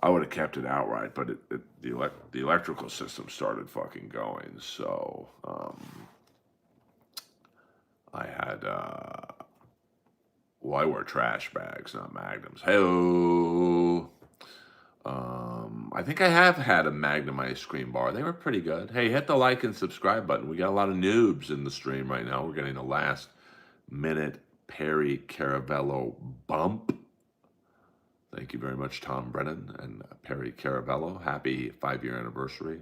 I would have kept it outright, but the electrical system started fucking going. So I had well, I wear trash bags, not Magnums. Hey, I think I have had a Magnum ice cream bar. They were pretty good. Hey, hit the like and subscribe button. We got a lot of noobs in the stream right now. We're getting the last minute Perry Caravello bump. Thank you very much, Tom Brennan and Perry Caravello. Happy 5-year anniversary.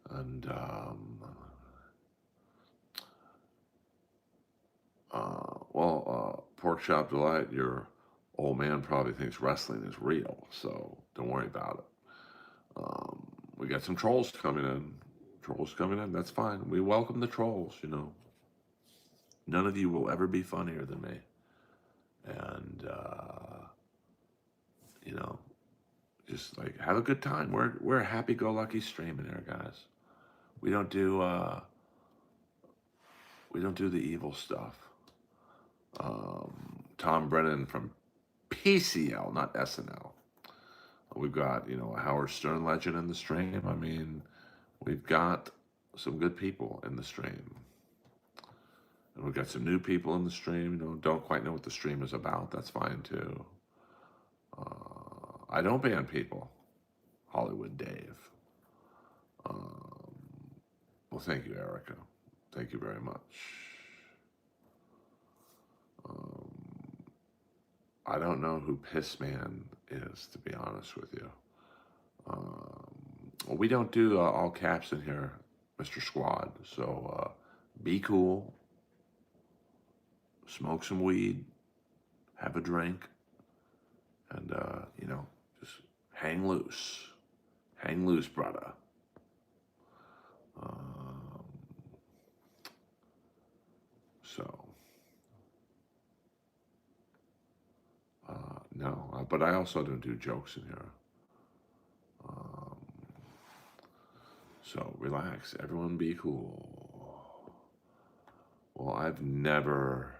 And Pork Chop Delight, your old man probably thinks wrestling is real, so don't worry about it. We got some trolls coming in. Trolls coming in, that's fine. We welcome the trolls, you know. None of you will ever be funnier than me. And, you know, just like have a good time. We're a happy-go-lucky stream in here, guys. We don't do the evil stuff. Tom Brennan from PCL, not SNL. We've got, you know, a Howard Stern legend in the stream. I mean, we've got some good people in the stream. And we've got some new people in the stream, you know, don't quite know what the stream is about. That's fine, too. I don't ban people. Hollywood Dave. Well, thank you, Erica. Thank you very much. I don't know who Pissman is, to be honest with you. Well, we don't do all caps in here, Mr. Squad. So be cool, smoke some weed, have a drink, and, you know, just hang loose. Hang loose, brother. No, but I also don't do jokes in here. So relax, everyone be cool. Well, I've never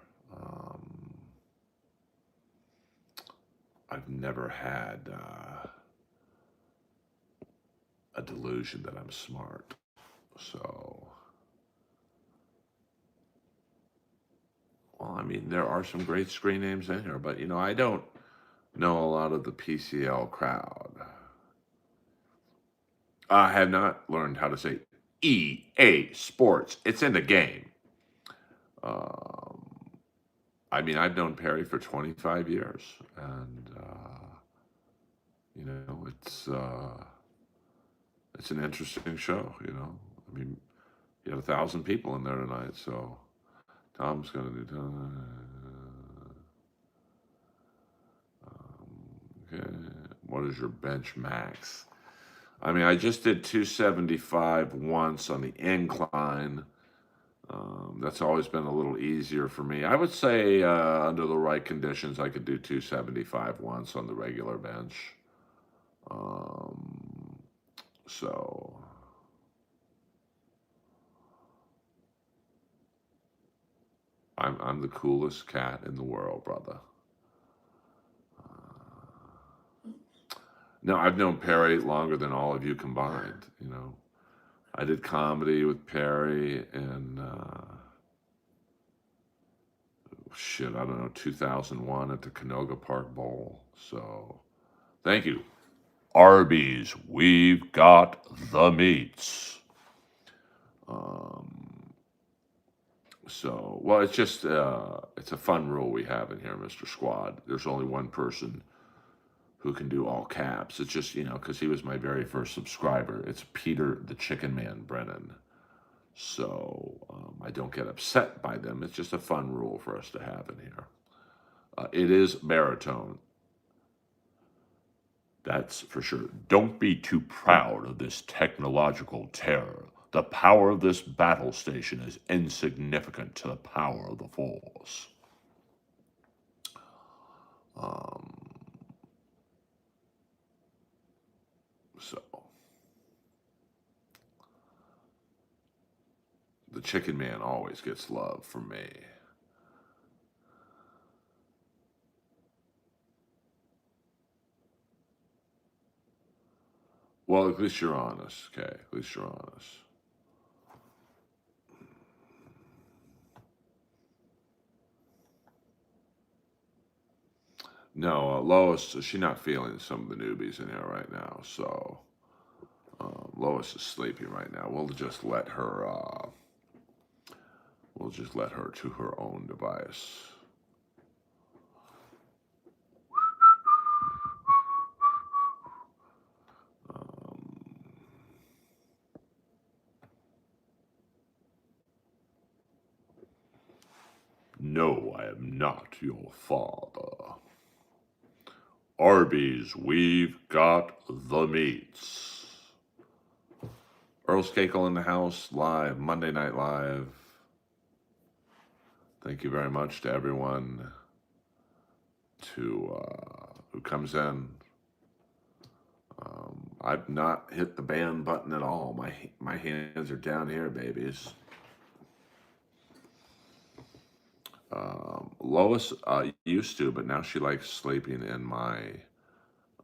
had a delusion that I'm smart. So, well, I mean, there are some great screen names in here, but, you know, I don't know a lot of the PCL crowd. I have not learned how to say EA Sports. It's in the game. I mean, I've known Perry for 25 years, and, you know, it's an interesting show, you know. I mean, you have 1,000 people in there tonight, so Tom's going to do... okay, what is your bench max? I mean, I just did 275 once on the incline. That's always been a little easier for me. I would say under the right conditions, I could do 275 once on the regular bench. So I'm the coolest cat in the world, brother. No, I've known Perry longer than all of you combined, you know. I did comedy with Perry in, shit, I don't know, 2001 at the Canoga Park Bowl. So, thank you. Arby's, we've got the meats. So, well, it's just, it's a fun rule we have in here, Mr. Squad. There's only one person who can do all caps. It's just, you know, because he was my very first subscriber. It's Peter the Chicken Man Brennan. So I don't get upset by them. It's just a fun rule for us to have in here. It is baritone. That's for sure. Don't be too proud of this technological terror. The power of this battle station is insignificant to the power of the Force. Um, so the Chicken Man always gets love from me. Well, at least you're honest, okay? At least you're honest. No, Lois, she's not feeling some of the newbies in here right now, so Lois is sleeping right now. We'll just let her. We'll just let her to her own device. No, I am not your father. Arby's, we've got the meats. Earl Skakel in the house, live, Monday Night Live. Thank you very much to everyone who comes in. I've not hit the ban button at all. My hands are down here, babies. Lois used to, but now she likes sleeping in my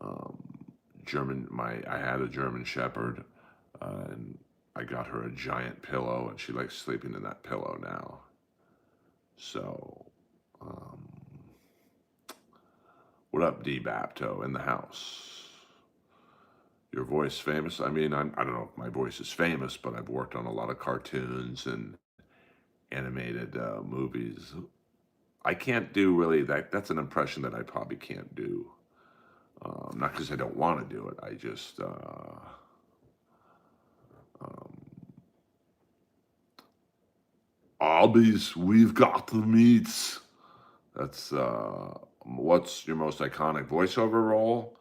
I had a German Shepherd, and I got her a giant pillow, and she likes sleeping in that pillow now. So, what up, D Bapto in the house? Your voice famous? I mean, I don't know if my voice is famous, but I've worked on a lot of cartoons and animated movies. I can't do really that. That's an impression that I probably can't do. Not because I don't want to do it. I just Arby's, we've got the meats. That's what's your most iconic voiceover role?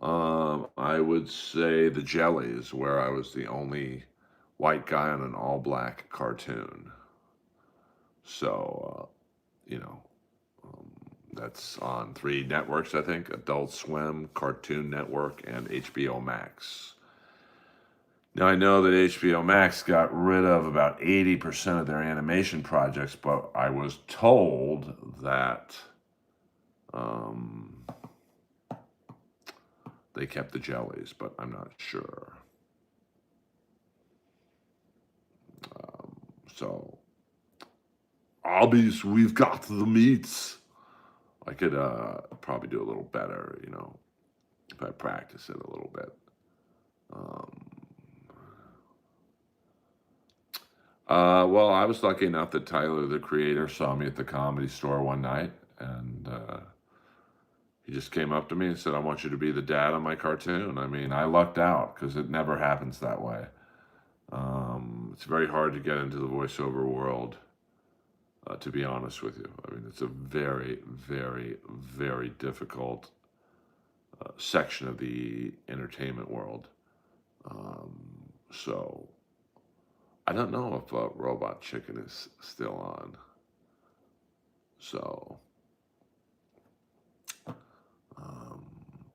I would say the Jellies, where I was the only white guy on an all-black cartoon. So, you know, that's on 3 networks, I think: Adult Swim, Cartoon Network, and HBO Max. Now, I know that HBO Max got rid of about 80% of their animation projects, but I was told that they kept the Jellies, but I'm not sure. So, Arby's, we've got the meats. I could probably do a little better, you know, if I practice it a little bit. Well, I was lucky enough that Tyler, the creator, saw me at the Comedy Store one night, and he just came up to me and said, "I want you to be the dad of my cartoon." I mean, I lucked out because it never happens that way. It's very hard to get into the voiceover world, to be honest with you. I mean, it's a very, very, very difficult section of the entertainment world. So I don't know if Robot Chicken is still on. So,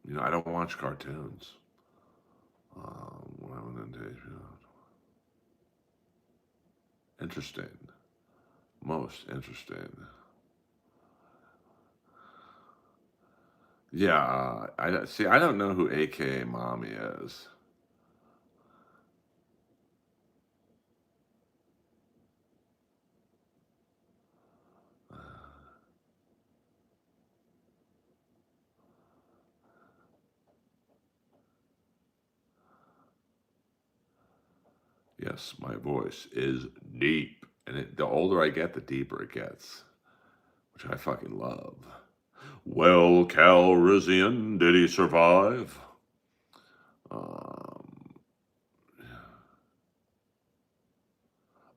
you know, I don't watch cartoons. When I went into HBO. Interesting. Most interesting. Yeah, I see. I don't know who AKA Mommy is. Yes, my voice is deep, and the older I get, the deeper it gets, which I fucking love. Well, Calrissian, did he survive? Um,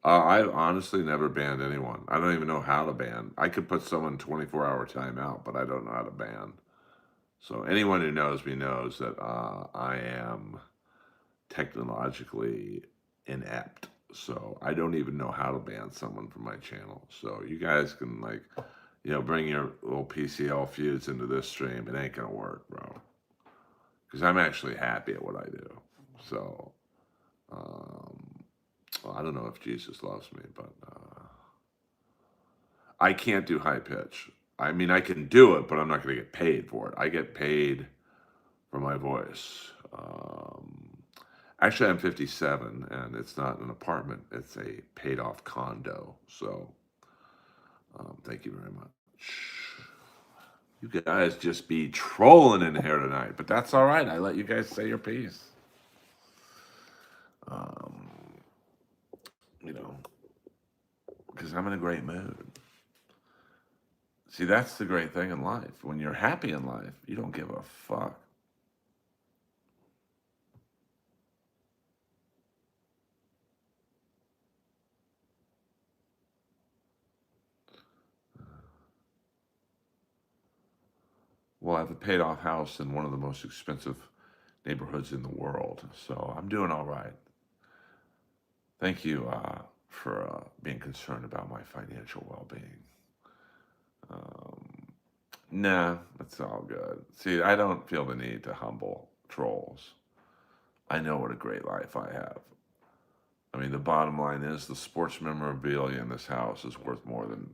I've honestly never banned anyone. I don't even know how to ban. I could put someone 24-hour timeout, but I don't know how to ban. So anyone who knows me knows that I am technologically inept. So I don't even know how to ban someone from my channel. So you guys can like bring your little PCL feuds into this stream. It ain't gonna work, bro. Because I'm actually happy at what I do. So, well, I don't know if Jesus loves me, but I can't do high pitch. I mean, I can do it, but I'm not going to get paid for it. I get paid for my voice. Actually, I'm 57, and it's not an apartment. It's a paid-off condo. So, thank you very much. You guys just be trolling in here tonight, but that's all right. I let you guys say your piece. Um, because I'm in a great mood. See, that's the great thing in life. When you're happy in life, you don't give a fuck. Well, I have a paid off house in one of the most expensive neighborhoods in the world, so I'm doing all right. Thank you for being concerned about my financial well being. Nah, it's all good. See, I don't feel the need to humble trolls. I know what a great life I have. I mean, the bottom line is the sports memorabilia in this house is worth more than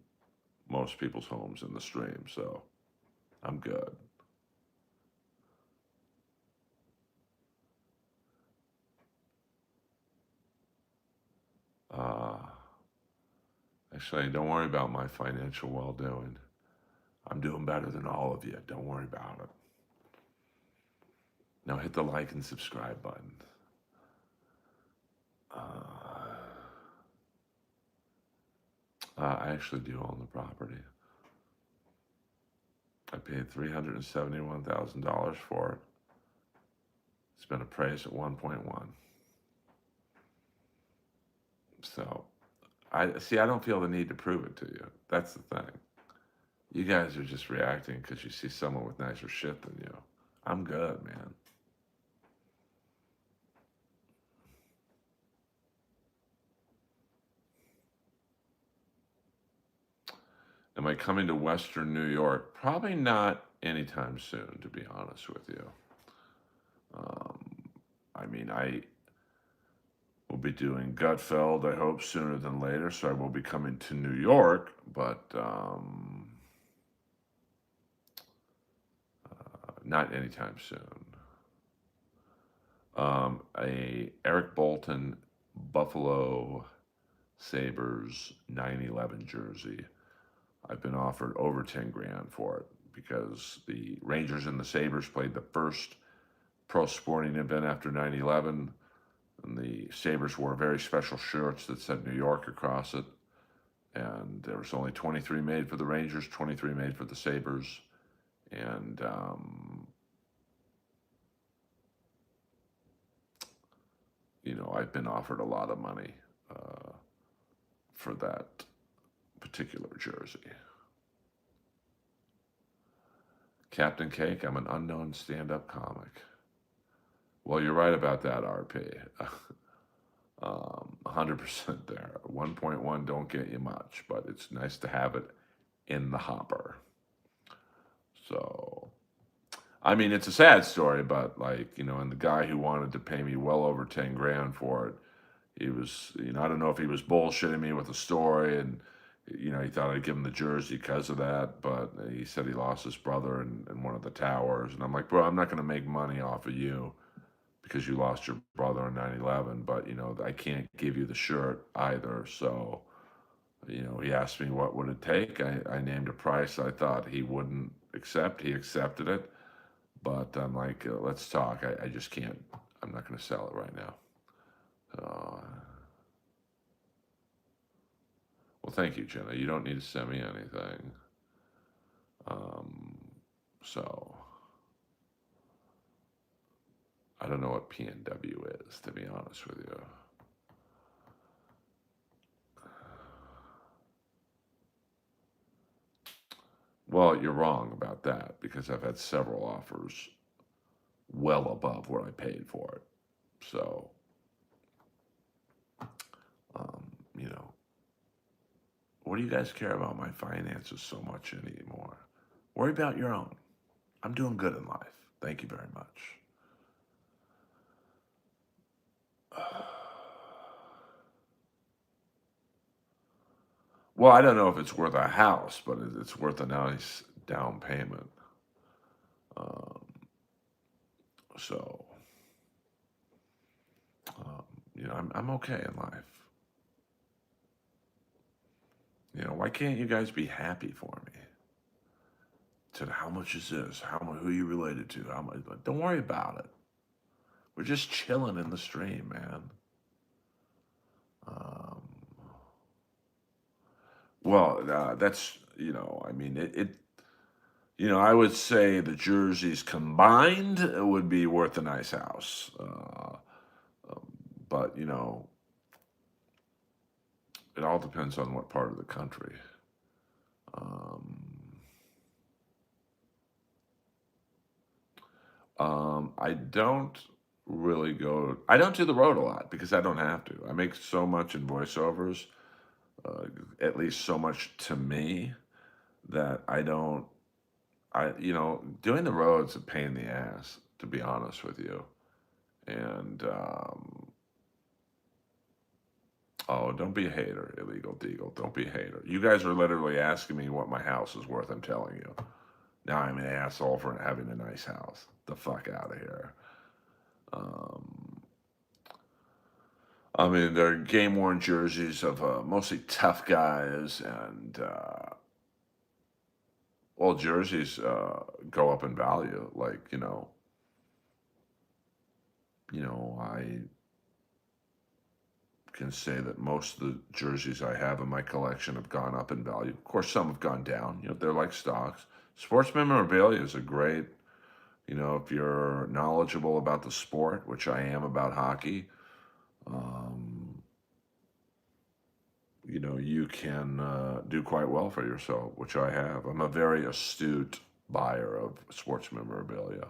most people's homes in the stream, so I'm good. Uh, Actually, don't worry about my financial well doing. I'm doing better than all of you. Don't worry about it. Now hit the like and subscribe button. I actually do own the property. I paid $371,000 for it. It's been appraised at 1.1. So, I don't feel the need to prove it to you. That's the thing. You guys are just reacting because you see someone with nicer shit than you. I'm good, man. Am I coming to Western New York? Probably not anytime soon, to be honest with you. I mean, I will be doing Gutfeld, I hope, sooner than later, so I will be coming to New York, but not anytime soon. A Eric Bolton Buffalo Sabres 9/11 jersey. I've been offered over 10 grand for it because the Rangers and the Sabres played the first pro sporting event after 9/11, and the Sabres wore very special shirts that said New York across it. And there was only 23 made for the Rangers, 23 made for the Sabres. And I've been offered a lot of money for that particular jersey. Captain Cake, I'm an unknown stand-up comic. Well, you're right about that, RP. 100% there. 1.1 don't get you much, but it's nice to have it in the hopper. So, I mean, it's a sad story, but and the guy who wanted to pay me well over 10 grand for it, he was, I don't know if he was bullshitting me with the story and, he thought I'd give him the jersey because of that, but he said he lost his brother in one of the towers. And I'm like, bro, I'm not going to make money off of you because you lost your brother in 9/11, but, I can't give you the shirt either. So, he asked me what would it take. I named a price I thought he wouldn't accept. He accepted it. But I'm like, let's talk. I just can't. I'm not going to sell it right now. Well, thank you, Jenna. You don't need to send me anything. So, I don't know what PNW is, to be honest with you. Well, you're wrong about that because I've had several offers well above what I paid for it. So, um, you know, What do you guys care about my finances so much anymore? Worry about your own. I'm doing good in life. Thank you very much. Well, I don't know if it's worth a house, but it's worth a nice down payment. Um, so, um, I'm okay in life. Why can't you guys be happy for me? Said, how much is this? Who are you related to? How much? Like, don't worry about it. We're just chilling in the stream, man. Um, well, that's I mean, I would say the jerseys combined would be worth a nice house. But it all depends on what part of the country. Um, I don't really go. I don't do the road a lot because I don't have to. I make so much in voiceovers, uh, at least so much to me that I don't. Doing the road's a pain in the ass, to be honest with you. And oh, don't be a hater, illegal deagle. Don't be a hater. You guys are literally asking me what my house is worth. I'm telling you. Now I'm an asshole for having a nice house. The fuck out of here. Um, I mean, they're game worn jerseys of mostly tough guys, and well, jerseys go up in value. Like I can say that most of the jerseys I have in my collection have gone up in value. Of course, some have gone down. They're like stocks. Sports memorabilia is a great. If you're knowledgeable about the sport, which I am about hockey, um, you can do quite well for yourself, which I have. I'm a very astute buyer of sports memorabilia.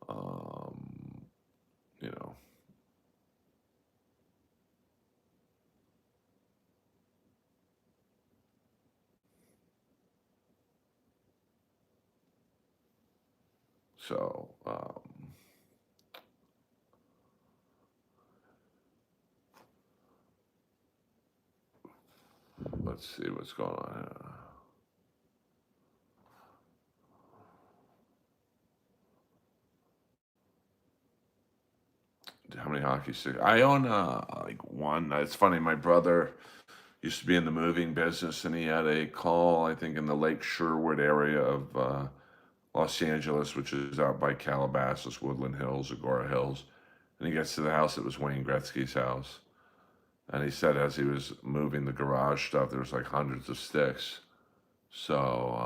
Um, you know, so let's see what's going on here. How many hockey sticks? I own like one. It's funny. My brother used to be in the moving business, and he had a call, I think, in the Lake Sherwood area of Los Angeles, which is out by Calabasas, Woodland Hills, Agora Hills. And he gets to the house. It was Wayne Gretzky's house. And he said as he was moving the garage stuff, there was like hundreds of sticks. So,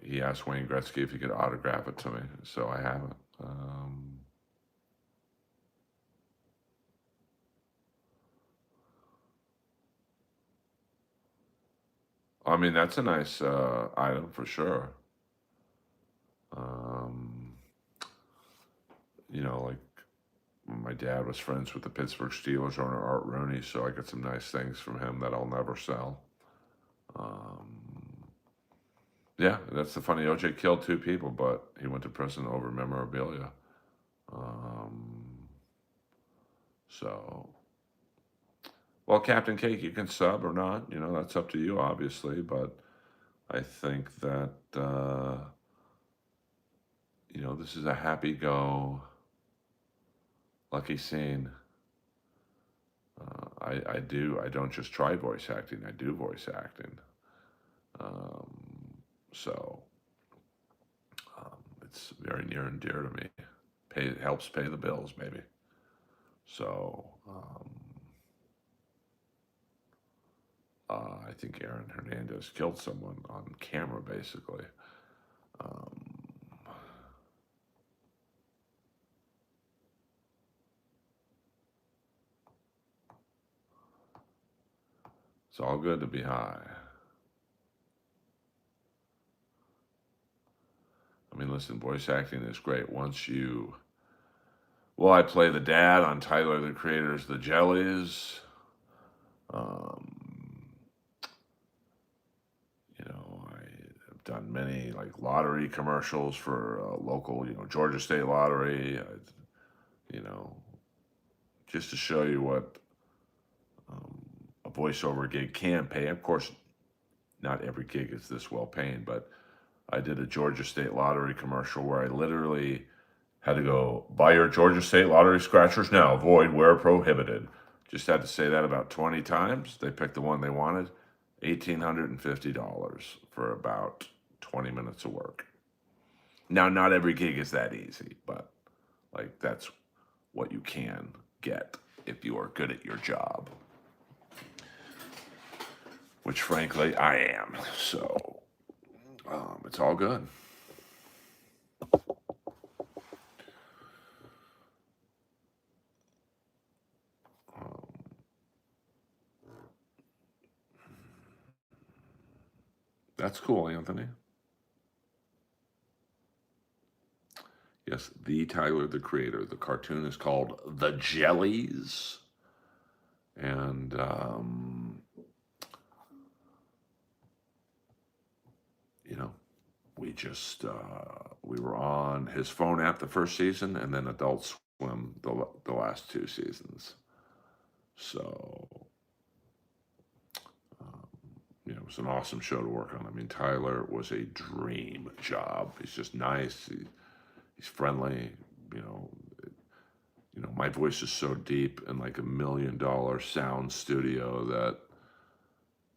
he asked Wayne Gretzky if he could autograph it to me. So I have it. I mean, that's a nice item for sure. Um, like my dad was friends with the Pittsburgh Steelers owner Art Rooney, so I got some nice things from him that I'll never sell. Um, yeah, that's the funny. OJ killed two people, but he went to prison over memorabilia. Um, so, well, Captain Cake, you can sub or not. That's up to you, obviously. But I think that this is a happy go, lucky scene. I do. I don't just try voice acting. I do voice acting. Um, so it's very near and dear to me. Helps pay the bills, maybe. So I think Aaron Hernandez killed someone on camera, basically. Um, it's all good to be high. I mean, listen, voice acting is great. Well, I play the dad on Tyler, the Creator's The Jellies. Um, I have done many like lottery commercials for local, Georgia State Lottery. You know, just to show you what um, a voiceover gig can pay. Of course, not every gig is this well paying, but I did a Georgia State Lottery commercial where I literally had to go, buy your Georgia State Lottery scratchers now, void where prohibited. Just had to say that about 20 times. They picked the one they wanted, $1,850 for about 20 minutes of work. Now, not every gig is that easy, but like that's what you can get if you are good at your job, which frankly I am. So it's all good. Um, that's cool, Anthony. Yes, the Tyler, the Creator. The cartoon is called The Jellies. And, we just, we were on his phone app the first season and then Adult Swim the last 2 seasons. So, um, it was an awesome show to work on. I mean, Tyler was a dream job. He's just nice. He's friendly, you know. My voice is so deep in like $1 million sound studio that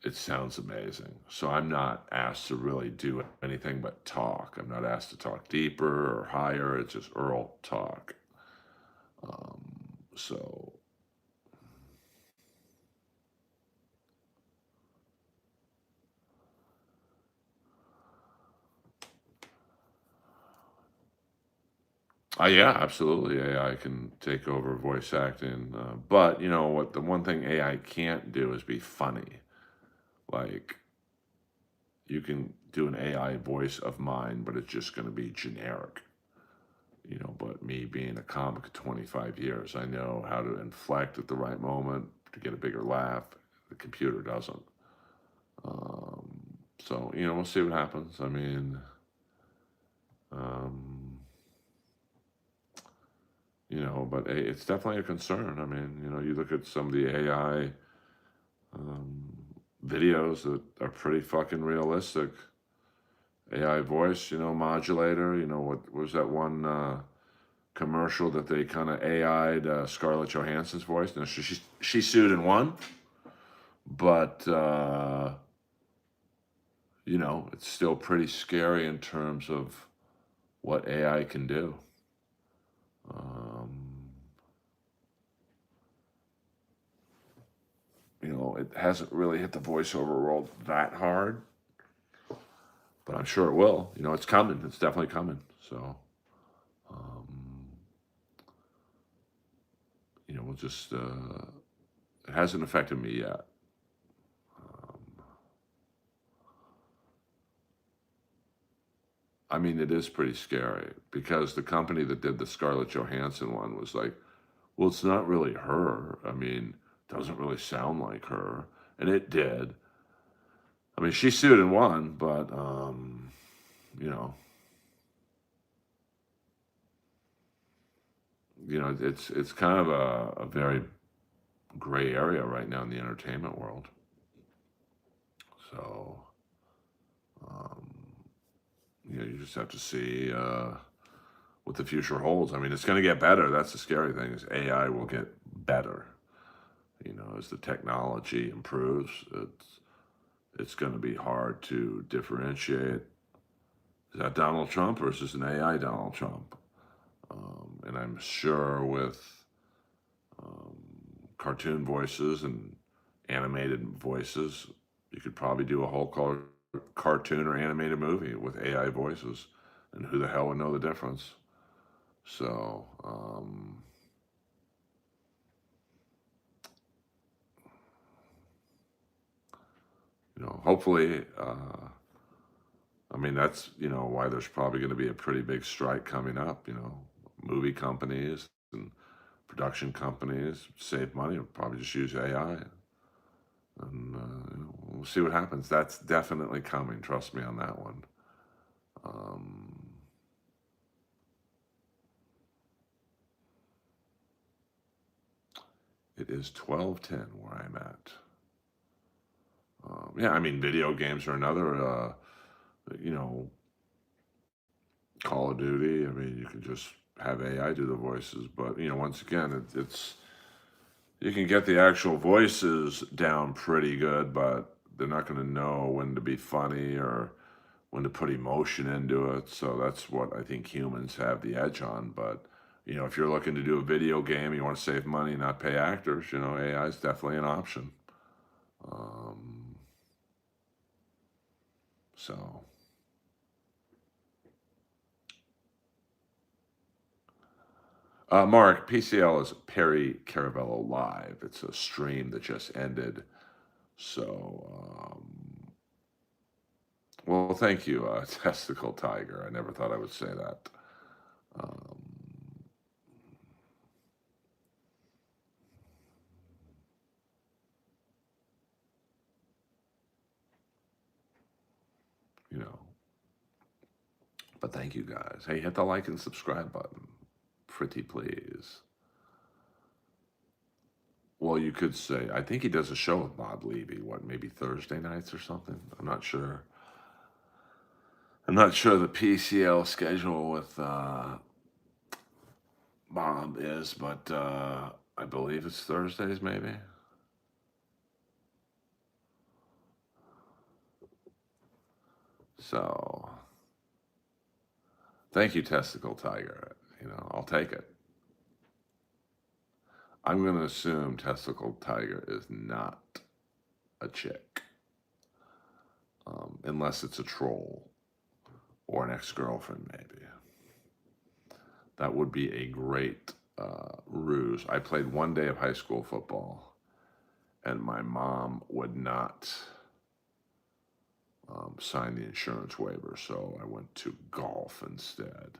it sounds amazing. So I'm not asked to really do anything but talk. I'm not asked to talk deeper or higher. It's just Earl talk. So yeah, absolutely. AI can take over voice acting, but what? The one thing AI can't do is be funny. Like you can do an AI voice of mine, but it's just going to be generic. But me being a comic of 25 years, I know how to inflect at the right moment to get a bigger laugh. The computer doesn't. Um, so, we'll see what happens. I mean, um, but it's definitely a concern. I mean, you look at some of the AI um, videos that are pretty fucking realistic. AI voice, modulator, what was that one commercial that they kind of AI'd Scarlett Johansson's voice? Now, she sued and won, but, it's still pretty scary in terms of what AI can do. Um, it hasn't really hit the voiceover world that hard, but I'm sure it will. It's coming. It's definitely coming. So, um, we'll just, it hasn't affected me yet. I mean, it is pretty scary because the company that did the Scarlett Johansson one was like, well, it's not really her. I mean, it doesn't really sound like her. And it did. I mean, she sued and won, but, you know, it's kind of a very gray area right now in the entertainment world. So, um, you just have to see what the future holds. I mean, it's going to get better. That's the scary thing is AI will get better. As the technology improves, it's going to be hard to differentiate. Is that Donald Trump versus an AI Donald Trump? And I'm sure with um, cartoon voices and animated voices, you could probably do a whole cartoon or animated movie with AI voices, and who the hell would know the difference? So, hopefully, I mean, that's, why there's probably going to be a pretty big strike coming up, movie companies, and production companies save money. Will probably just use AI, and we'll see what happens. That's definitely coming. Trust me on that one. Um, it is 12:10 where I'm at. Yeah, I mean, video games are another. You know, Call of Duty. I mean, you can just have AI do the voices, but once again, it's you can get the actual voices down pretty good, but they're not going to know when to be funny or when to put emotion into it. So that's what I think humans have the edge on. But if you're looking to do a video game, you want to save money, not pay actors. AI is definitely an option. Um, so. Mark, PCL is Perry Caravello Live. It's a stream that just ended. So, well, thank you, Testicle Tiger. I never thought I would say that. Um, you know, but thank you guys. Hey, hit the like and subscribe button. Pretty please. Well, you could say, I think he does a show with Bob Levy, maybe Thursday nights or something? I'm not sure. I'm not sure the PCL schedule with Bob is, but I believe it's Thursdays, maybe. So, thank you, Testicle Tiger. I'll take it. I'm going to assume Testicle Tiger is not a chick, unless it's a troll or an ex-girlfriend, maybe. That would be a great ruse. I played one day of high school football, and my mom would not sign the insurance waiver, so I went to golf instead.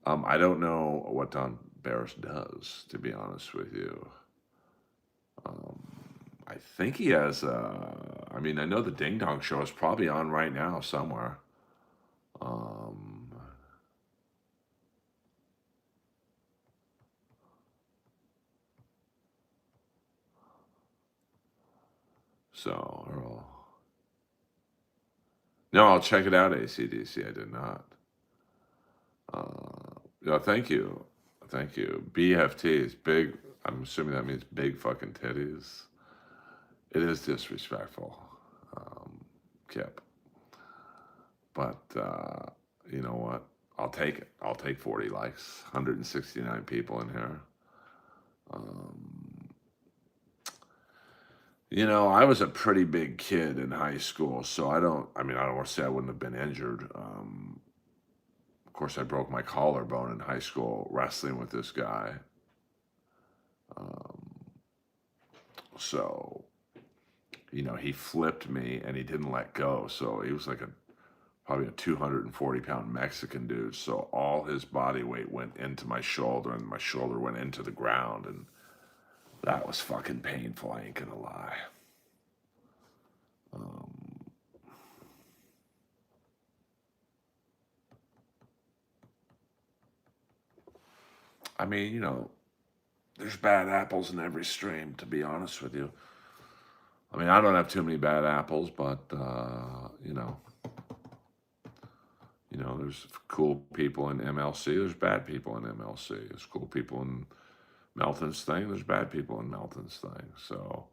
I don't know what Don Barris does, to be honest with you. I think he has. I mean, I know the Ding Dong Show is probably on right now somewhere. Um, so, Earl. No, I'll check it out, ACDC. I did not. Yeah, thank you. Thank you. BFT is big. I'm assuming that means big fucking titties. It is disrespectful, Kip. But you know what? I'll take it. I'll take 40 likes. 169 people in here. I was a pretty big kid in high school, so I don't want to say I wouldn't have been injured. Of course, I broke my collarbone in high school wrestling with this guy. So, he flipped me and he didn't let go. So he was like probably a 240-pound Mexican dude. So all his body weight went into my shoulder and my shoulder went into the ground. And that was fucking painful. I ain't gonna lie. I mean, there's bad apples in every stream, to be honest with you. I mean, I don't have too many bad apples, but, there's cool people in MLC. There's bad people in MLC. There's cool people in Melton's thing. There's bad people in Melton's thing. So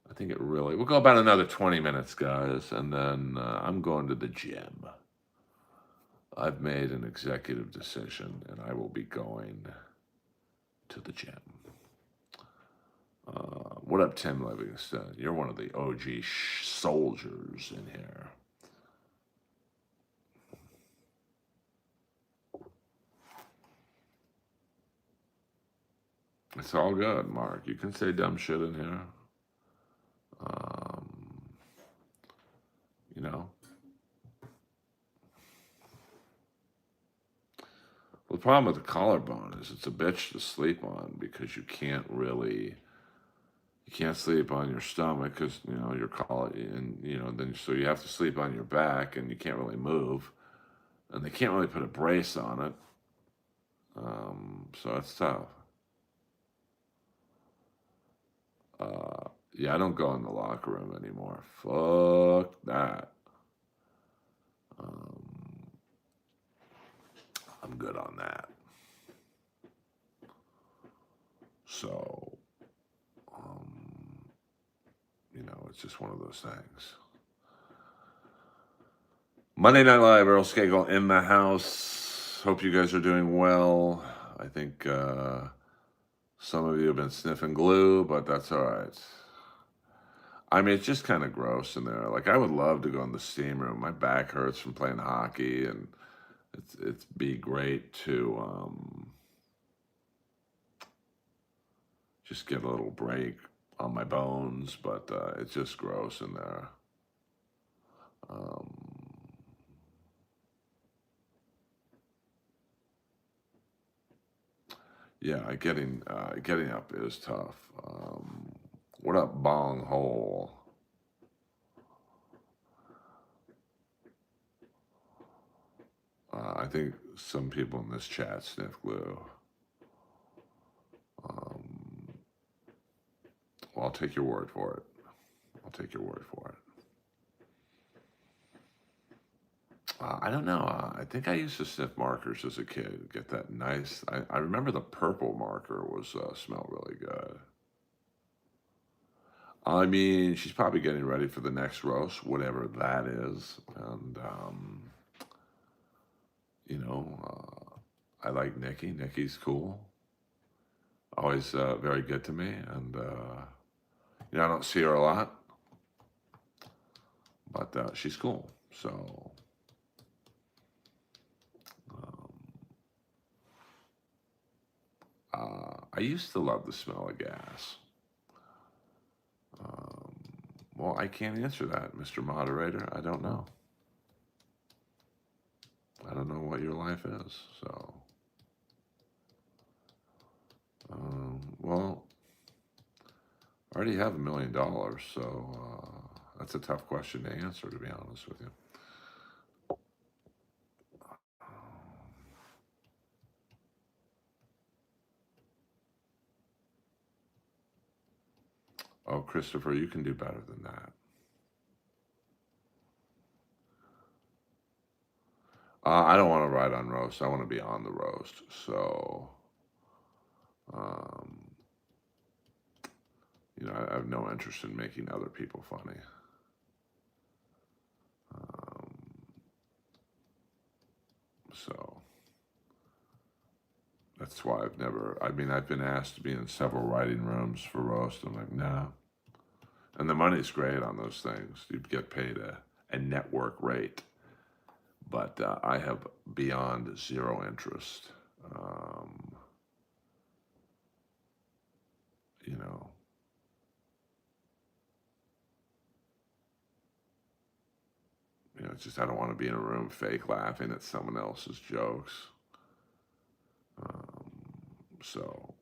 I think we'll go about another 20 minutes, guys, and then I'm going to the gym. I've made an executive decision, and I will be going to the gym. What up, Tim Livingston? You're one of the OG soldiers in here. It's all good, Mark. You can say dumb shit in here. You know. We'll problem with the collarbone is it's a bitch to sleep on because you can't sleep on your stomach because your collar and then so you have to sleep on your back and you can't really move and they can't really put a brace on it. So it's tough. Yeah, I don't go in the locker room anymore. Fuck that. Um, I'm good on that. So, um, it's just one of those things. Monday Night Live, Earl Skakel in the house. Hope you guys are doing well. I think some of you have been sniffing glue, but that's all right. I mean, it's just kind of gross in there. Like, I would love to go in the steam room. My back hurts from playing hockey, and it's be great to just get a little break on my bones, but it's just gross in there. Um, yeah, getting up is tough. What up, Bong Hole? I think some people in this chat sniff glue. Well, I'll take your word for it. I'll take your word for it. I don't know. I think I used to sniff markers as a kid. Get that nice. I remember the purple marker was smelled really good. I mean, she's probably getting ready for the next roast, whatever that is, and I like Nikki. Nikki's cool. Always very good to me, and I don't see her a lot, but she's cool. So. I used to love the smell of gas. Well, I can't answer that, Mr. Moderator. I don't know. I don't know what your life is. So, well, I already have $1 million, so that's a tough question to answer, to be honest with you. Oh, Christopher, you can do better than that. I don't want to ride on roast. I want to be on the roast. So, um, I have no interest in making other people funny. So that's why I've been asked to be in several writing rooms for roast. I'm like, nah. And the money's great on those things. You get paid a network rate. But I have beyond zero interest. You know, it's just I don't want to be in a room fake laughing at someone else's jokes. So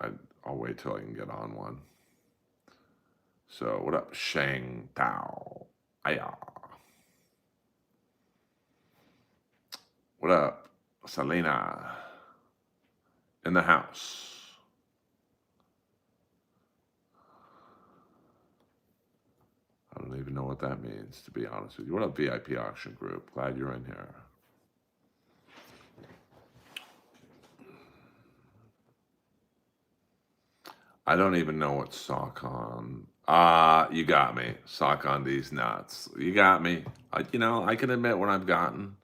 I'll wait till I can get on one. So what up, Shang Tao? Aya. What up, Selena? In the house. I don't even know what that means, to be honest with you. What up, VIP Auction Group? Glad you're in here. I don't even know what sock on. You got me. Sock on these nuts. You got me. I can admit when I've gotten.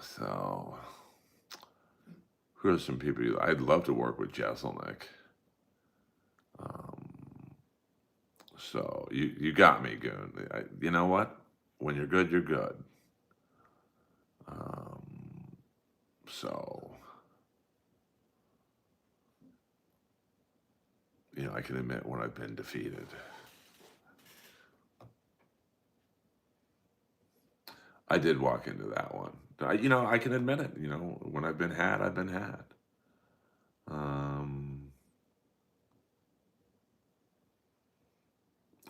So, who are some people I'd love to work with Jesselnick. So, you got me, Goon. You know what? When you're good, you're good. So, I can admit when I've been defeated. I did walk into that one. I can admit it. When I've been had, I've been had. Um,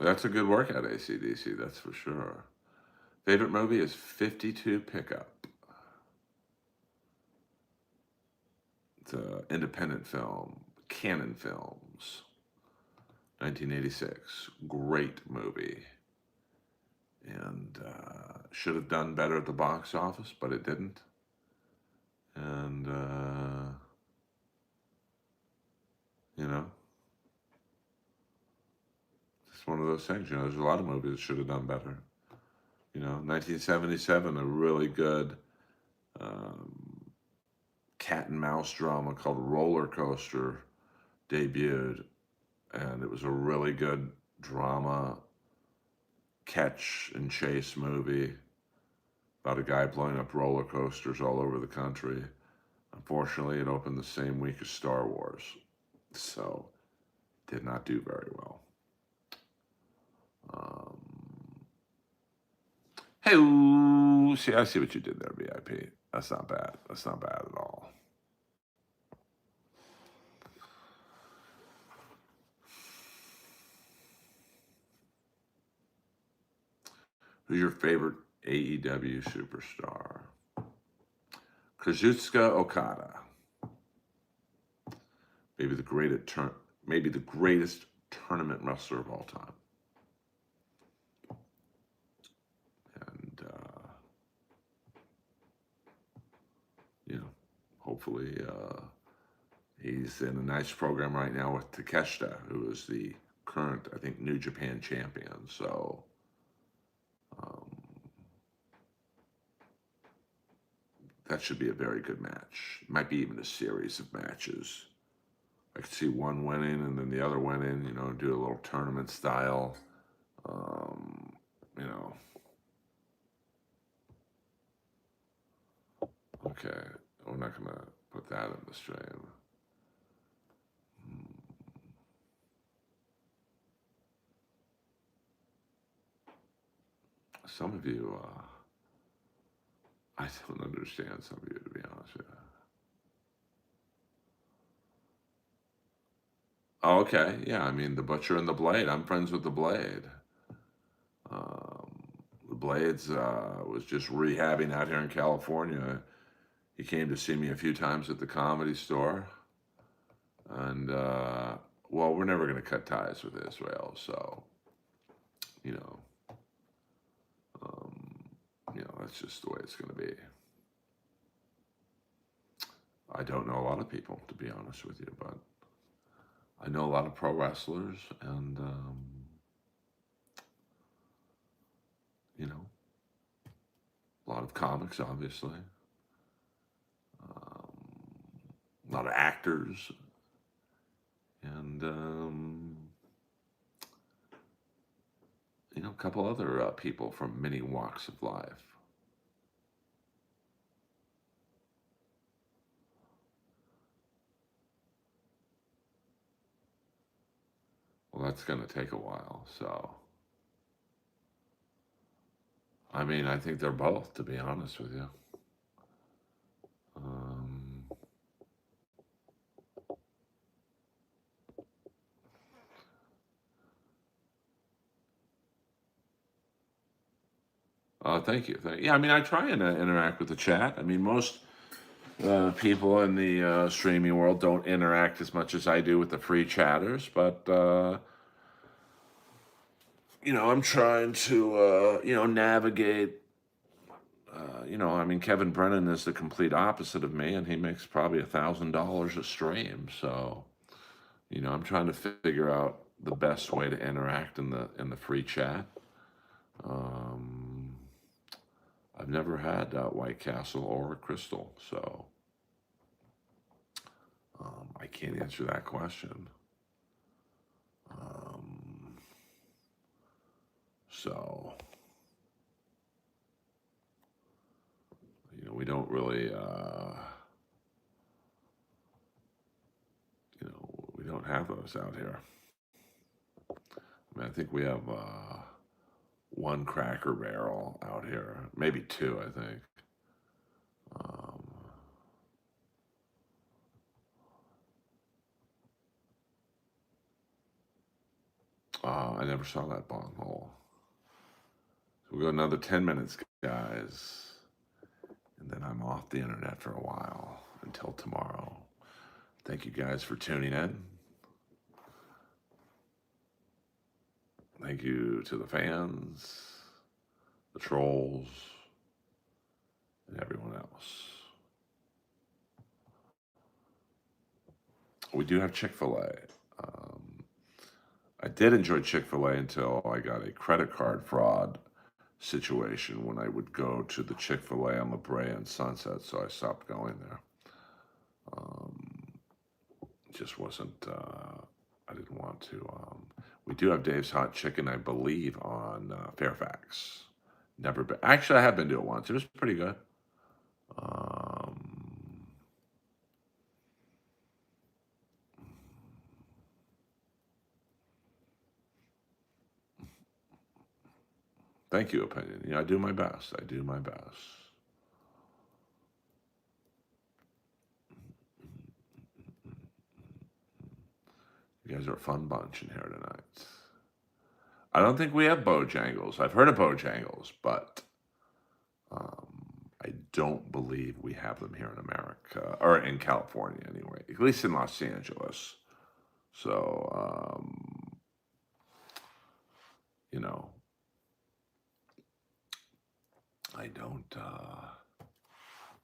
that's a good workout, AC/DC. That's for sure. Favorite movie is 52 Pickup. It's an independent film, Canon Films, 1986. Great movie. And should have done better at the box office, but it didn't. And, it's one of those things. There's a lot of movies that should have done better. 1977, a really good um, cat and mouse drama called Roller Coaster debuted, and it was a really good drama catch and chase movie about a guy blowing up roller coasters all over the country. Unfortunately, it opened the same week as Star Wars, so did not do very well. Hey, see, I see what you did there, VIP. That's not bad. That's not bad at all. Who's your favorite AEW superstar? Kazuchika Okada. Maybe the greatest tournament wrestler of all time. And hopefully he's in a nice program right now with Takeshita, who is the current, I think, New Japan champion. So that should be a very good match. Might be even a series of matches. I could see one winning and then the other winning, do a little tournament style. Okay, we're not going to put that in the stream. Some of you, I don't understand some of you, to be honest with you. Oh, okay, yeah, I mean, the Butcher and the Blade. I'm friends with the Blade. The Blades was just rehabbing out here in California. He came to see me a few times at the Comedy Store. And, well, we're never going to cut ties with Israel, so, that's just the way it's going to be. I don't know a lot of people, to be honest with you, but I know a lot of pro wrestlers and, a lot of comics, obviously. A lot of actors. And, a couple other people from many walks of life. Well, that's going to take a while, so. I mean, I think they're both, to be honest with you. Thank you. Yeah, I mean, I try and interact with the chat. I mean, most people in the streaming world don't interact as much as I do with the free chatters, but I'm trying to navigate. I mean, Kevin Brennan is the complete opposite of me, and he makes probably $1,000 a stream. So, I'm trying to figure out the best way to interact in the free chat. I've never had White Castle or Crystal, so I can't answer that question. So, we don't really, we don't have those out here. I mean, I think we have one Cracker Barrel out here, maybe two, I think. Um, I never saw that bong hole. So we go another 10 minutes, guys, and then I'm off the internet for a while until tomorrow. Thank you guys for tuning in. Thank you to the fans, the trolls, and everyone else. We do have Chick-fil-A. I did enjoy Chick-fil-A until I got a credit card fraud situation when I would go to the Chick-fil-A on La Brea and Sunset, so I stopped going there. Just wasn't, I didn't want to. We do have Dave's Hot Chicken, I believe, on Fairfax. Never been. Actually, I have been to it once. It was pretty good. Thank you, opinion. I do my best. I do my best. You guys are a fun bunch in here tonight. I don't think we have Bojangles. I've heard of Bojangles, but I don't believe we have them here in America, or in California anyway, at least in Los Angeles. So, I don't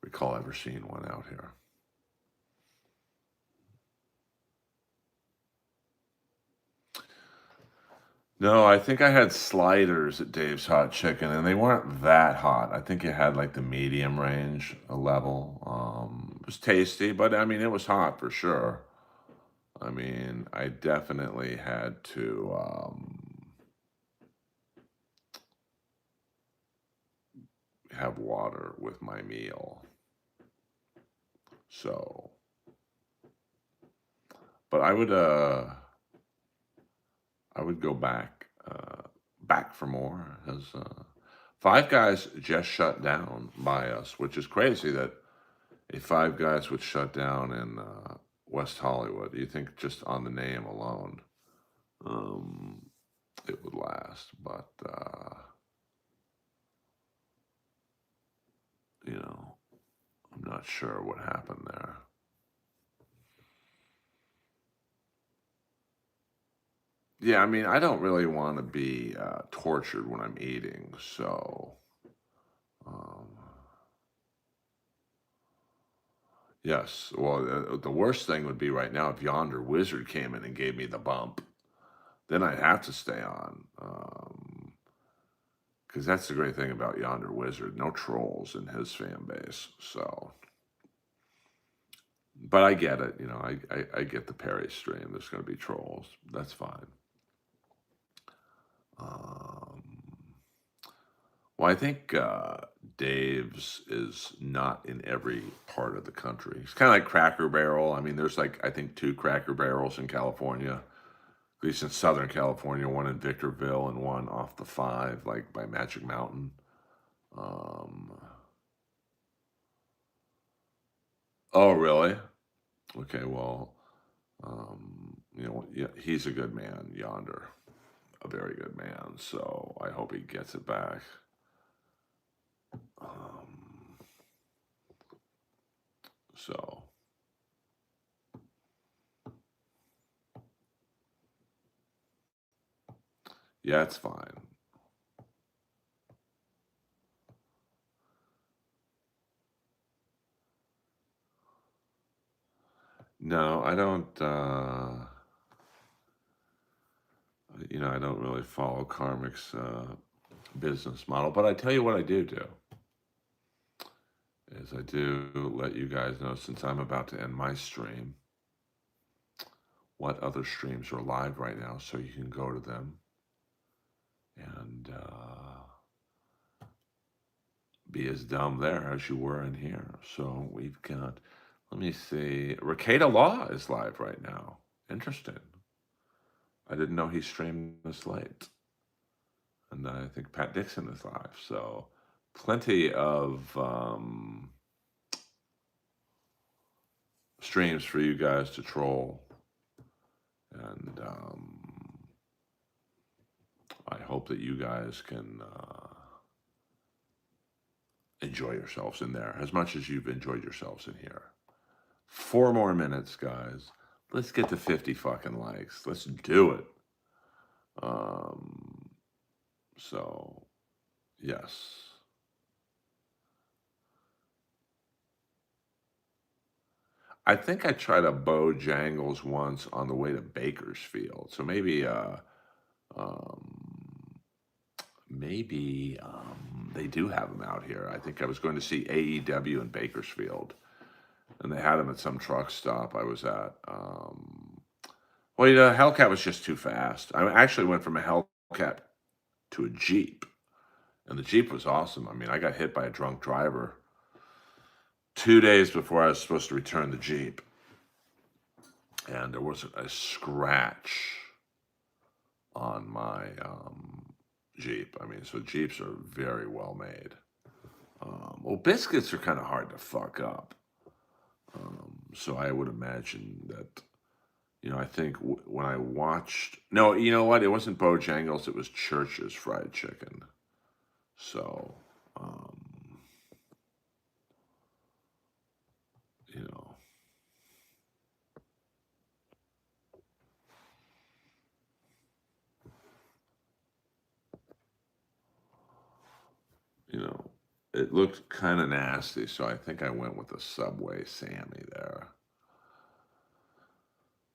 recall ever seeing one out here. No, I think I had sliders at Dave's Hot Chicken, and they weren't that hot. I think it had like the medium range level. It was tasty, but I mean, it was hot for sure. I mean, I definitely had to have water with my meal. So, but I would go back for more. As Five Guys just shut down by us, which is crazy that a Five Guys would shut down in West Hollywood. You think just on the name alone, it would last, but I'm not sure what happened there. Yeah, I mean, I don't really want to be tortured when I'm eating, so um, yes. Well, the worst thing would be right now if Yonder Wizard came in and gave me the bump. Then I'd have to stay on. Because that's the great thing about Yonder Wizard. No trolls in his fan base. So, but I get it. I get the Perry stream. There's going to be trolls. That's fine. Well, I think Dave's is not in every part of the country. It's kind of like Cracker Barrel. I mean, there's like, I think, two Cracker Barrels in California, at least in Southern California, one in Victorville and one off the 5, like by Magic Mountain. Oh, really? Okay, well, yeah, he's a good man, Yonder. A very good man. So I hope he gets it back. So, yeah, it's fine. No, I don't. I don't really follow Karmic's business model, but I tell you what I do is I do let you guys know, since I'm about to end my stream, what other streams are live right now, so you can go to them and be as dumb there as you were in here. So we've got, let me see, Ricada Law is live right now. Interesting. I didn't know he streamed this late. And I think Pat Dixon is live. So plenty of streams for you guys to troll. And I hope that you guys can enjoy yourselves in there as much as you've enjoyed yourselves in here. 4 more minutes, guys. Let's get to 50 fucking likes. Let's do it. So, yes. I think I tried a Bojangles once on the way to Bakersfield. So um, maybe they do have them out here. I think I was going to see AEW in Bakersfield, and they had them at some truck stop I was at. Well, Hellcat was just too fast. I actually went from a Hellcat to a Jeep, and the Jeep was awesome. I mean, I got hit by a drunk driver 2 days before I was supposed to return the Jeep, and there wasn't a scratch on my Jeep. I mean, so Jeeps are very well made. Well, biscuits are kind of hard to fuck up. So I would imagine that, I think when I watched, no, you know what? It wasn't Bojangles, it was Church's Fried Chicken. So, you know, it looked kind of nasty. So I think I went with the Subway Sammy there.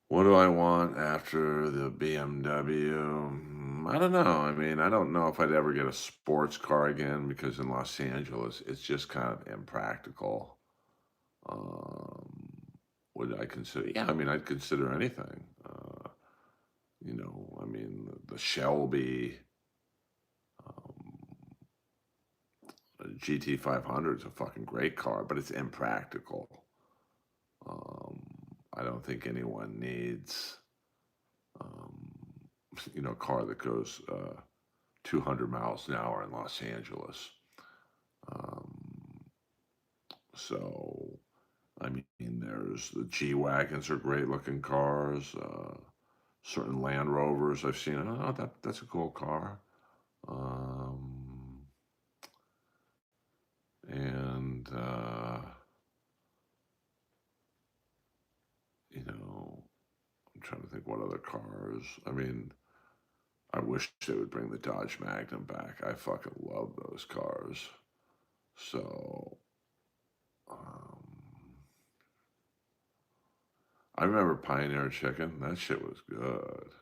What do I want after the BMW? I don't know. I mean, I don't know if I'd ever get a sports car again because in Los Angeles, it's just kind of impractical. Would I consider? Yeah, I mean, I'd consider anything. I mean, the Shelby GT500 is a fucking great car, but it's impractical. I don't think anyone needs, a car that goes 200 miles an hour in Los Angeles. So, I mean, there's the G-Wagons are great looking cars. Certain Land Rovers I've seen. Oh, that's a cool car. And, I'm trying to think what other cars. I mean, I wish they would bring the Dodge Magnum back. I fucking love those cars. So, I remember Pioneer Chicken. That shit was good.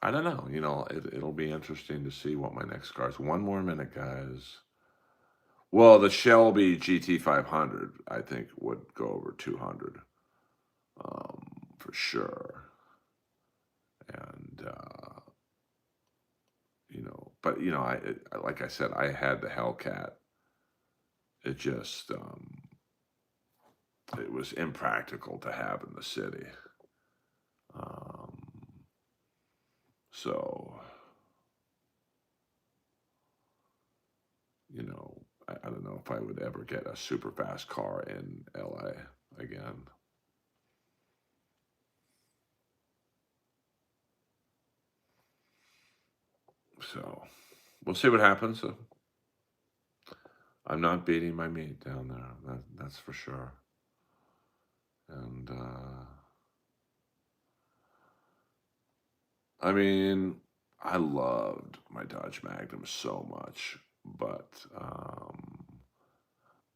I don't know. It'll be interesting to see what my next car is. 1 more minute, guys. Well, the Shelby GT500, I think, would go over 200 for sure. And, but, like I said, I had the Hellcat. It just, it was impractical to have in the city. So, I don't know if I would ever get a super fast car in LA again. So, we'll see what happens. I'm not beating my meat down there. That's for sure. And, I mean, I loved my Dodge Magnum so much, but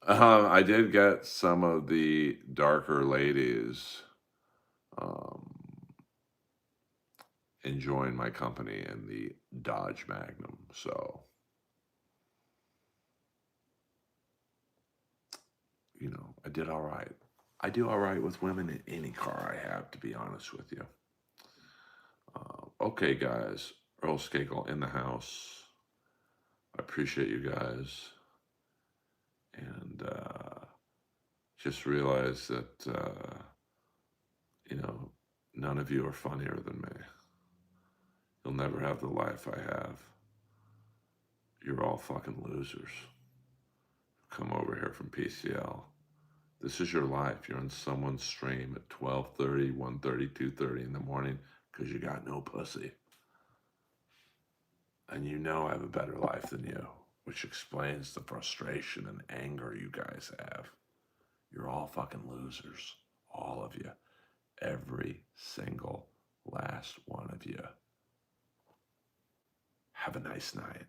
I did get some of the darker ladies enjoying my company in the Dodge Magnum. So, I did all right. I do all right with women in any car I have, to be honest with you. Okay, guys. Earl Skakel in the house. I appreciate you guys. And just realize that, none of you are funnier than me. You'll never have the life I have. You're all fucking losers. Come over here from PCL. This is your life. You're on someone's stream at 12:30, 1:30, 2:30 in the morning because you got no pussy. And you know I have a better life than you, which explains the frustration and anger you guys have. You're all fucking losers. All of you. Every single last one of you. Have a nice night.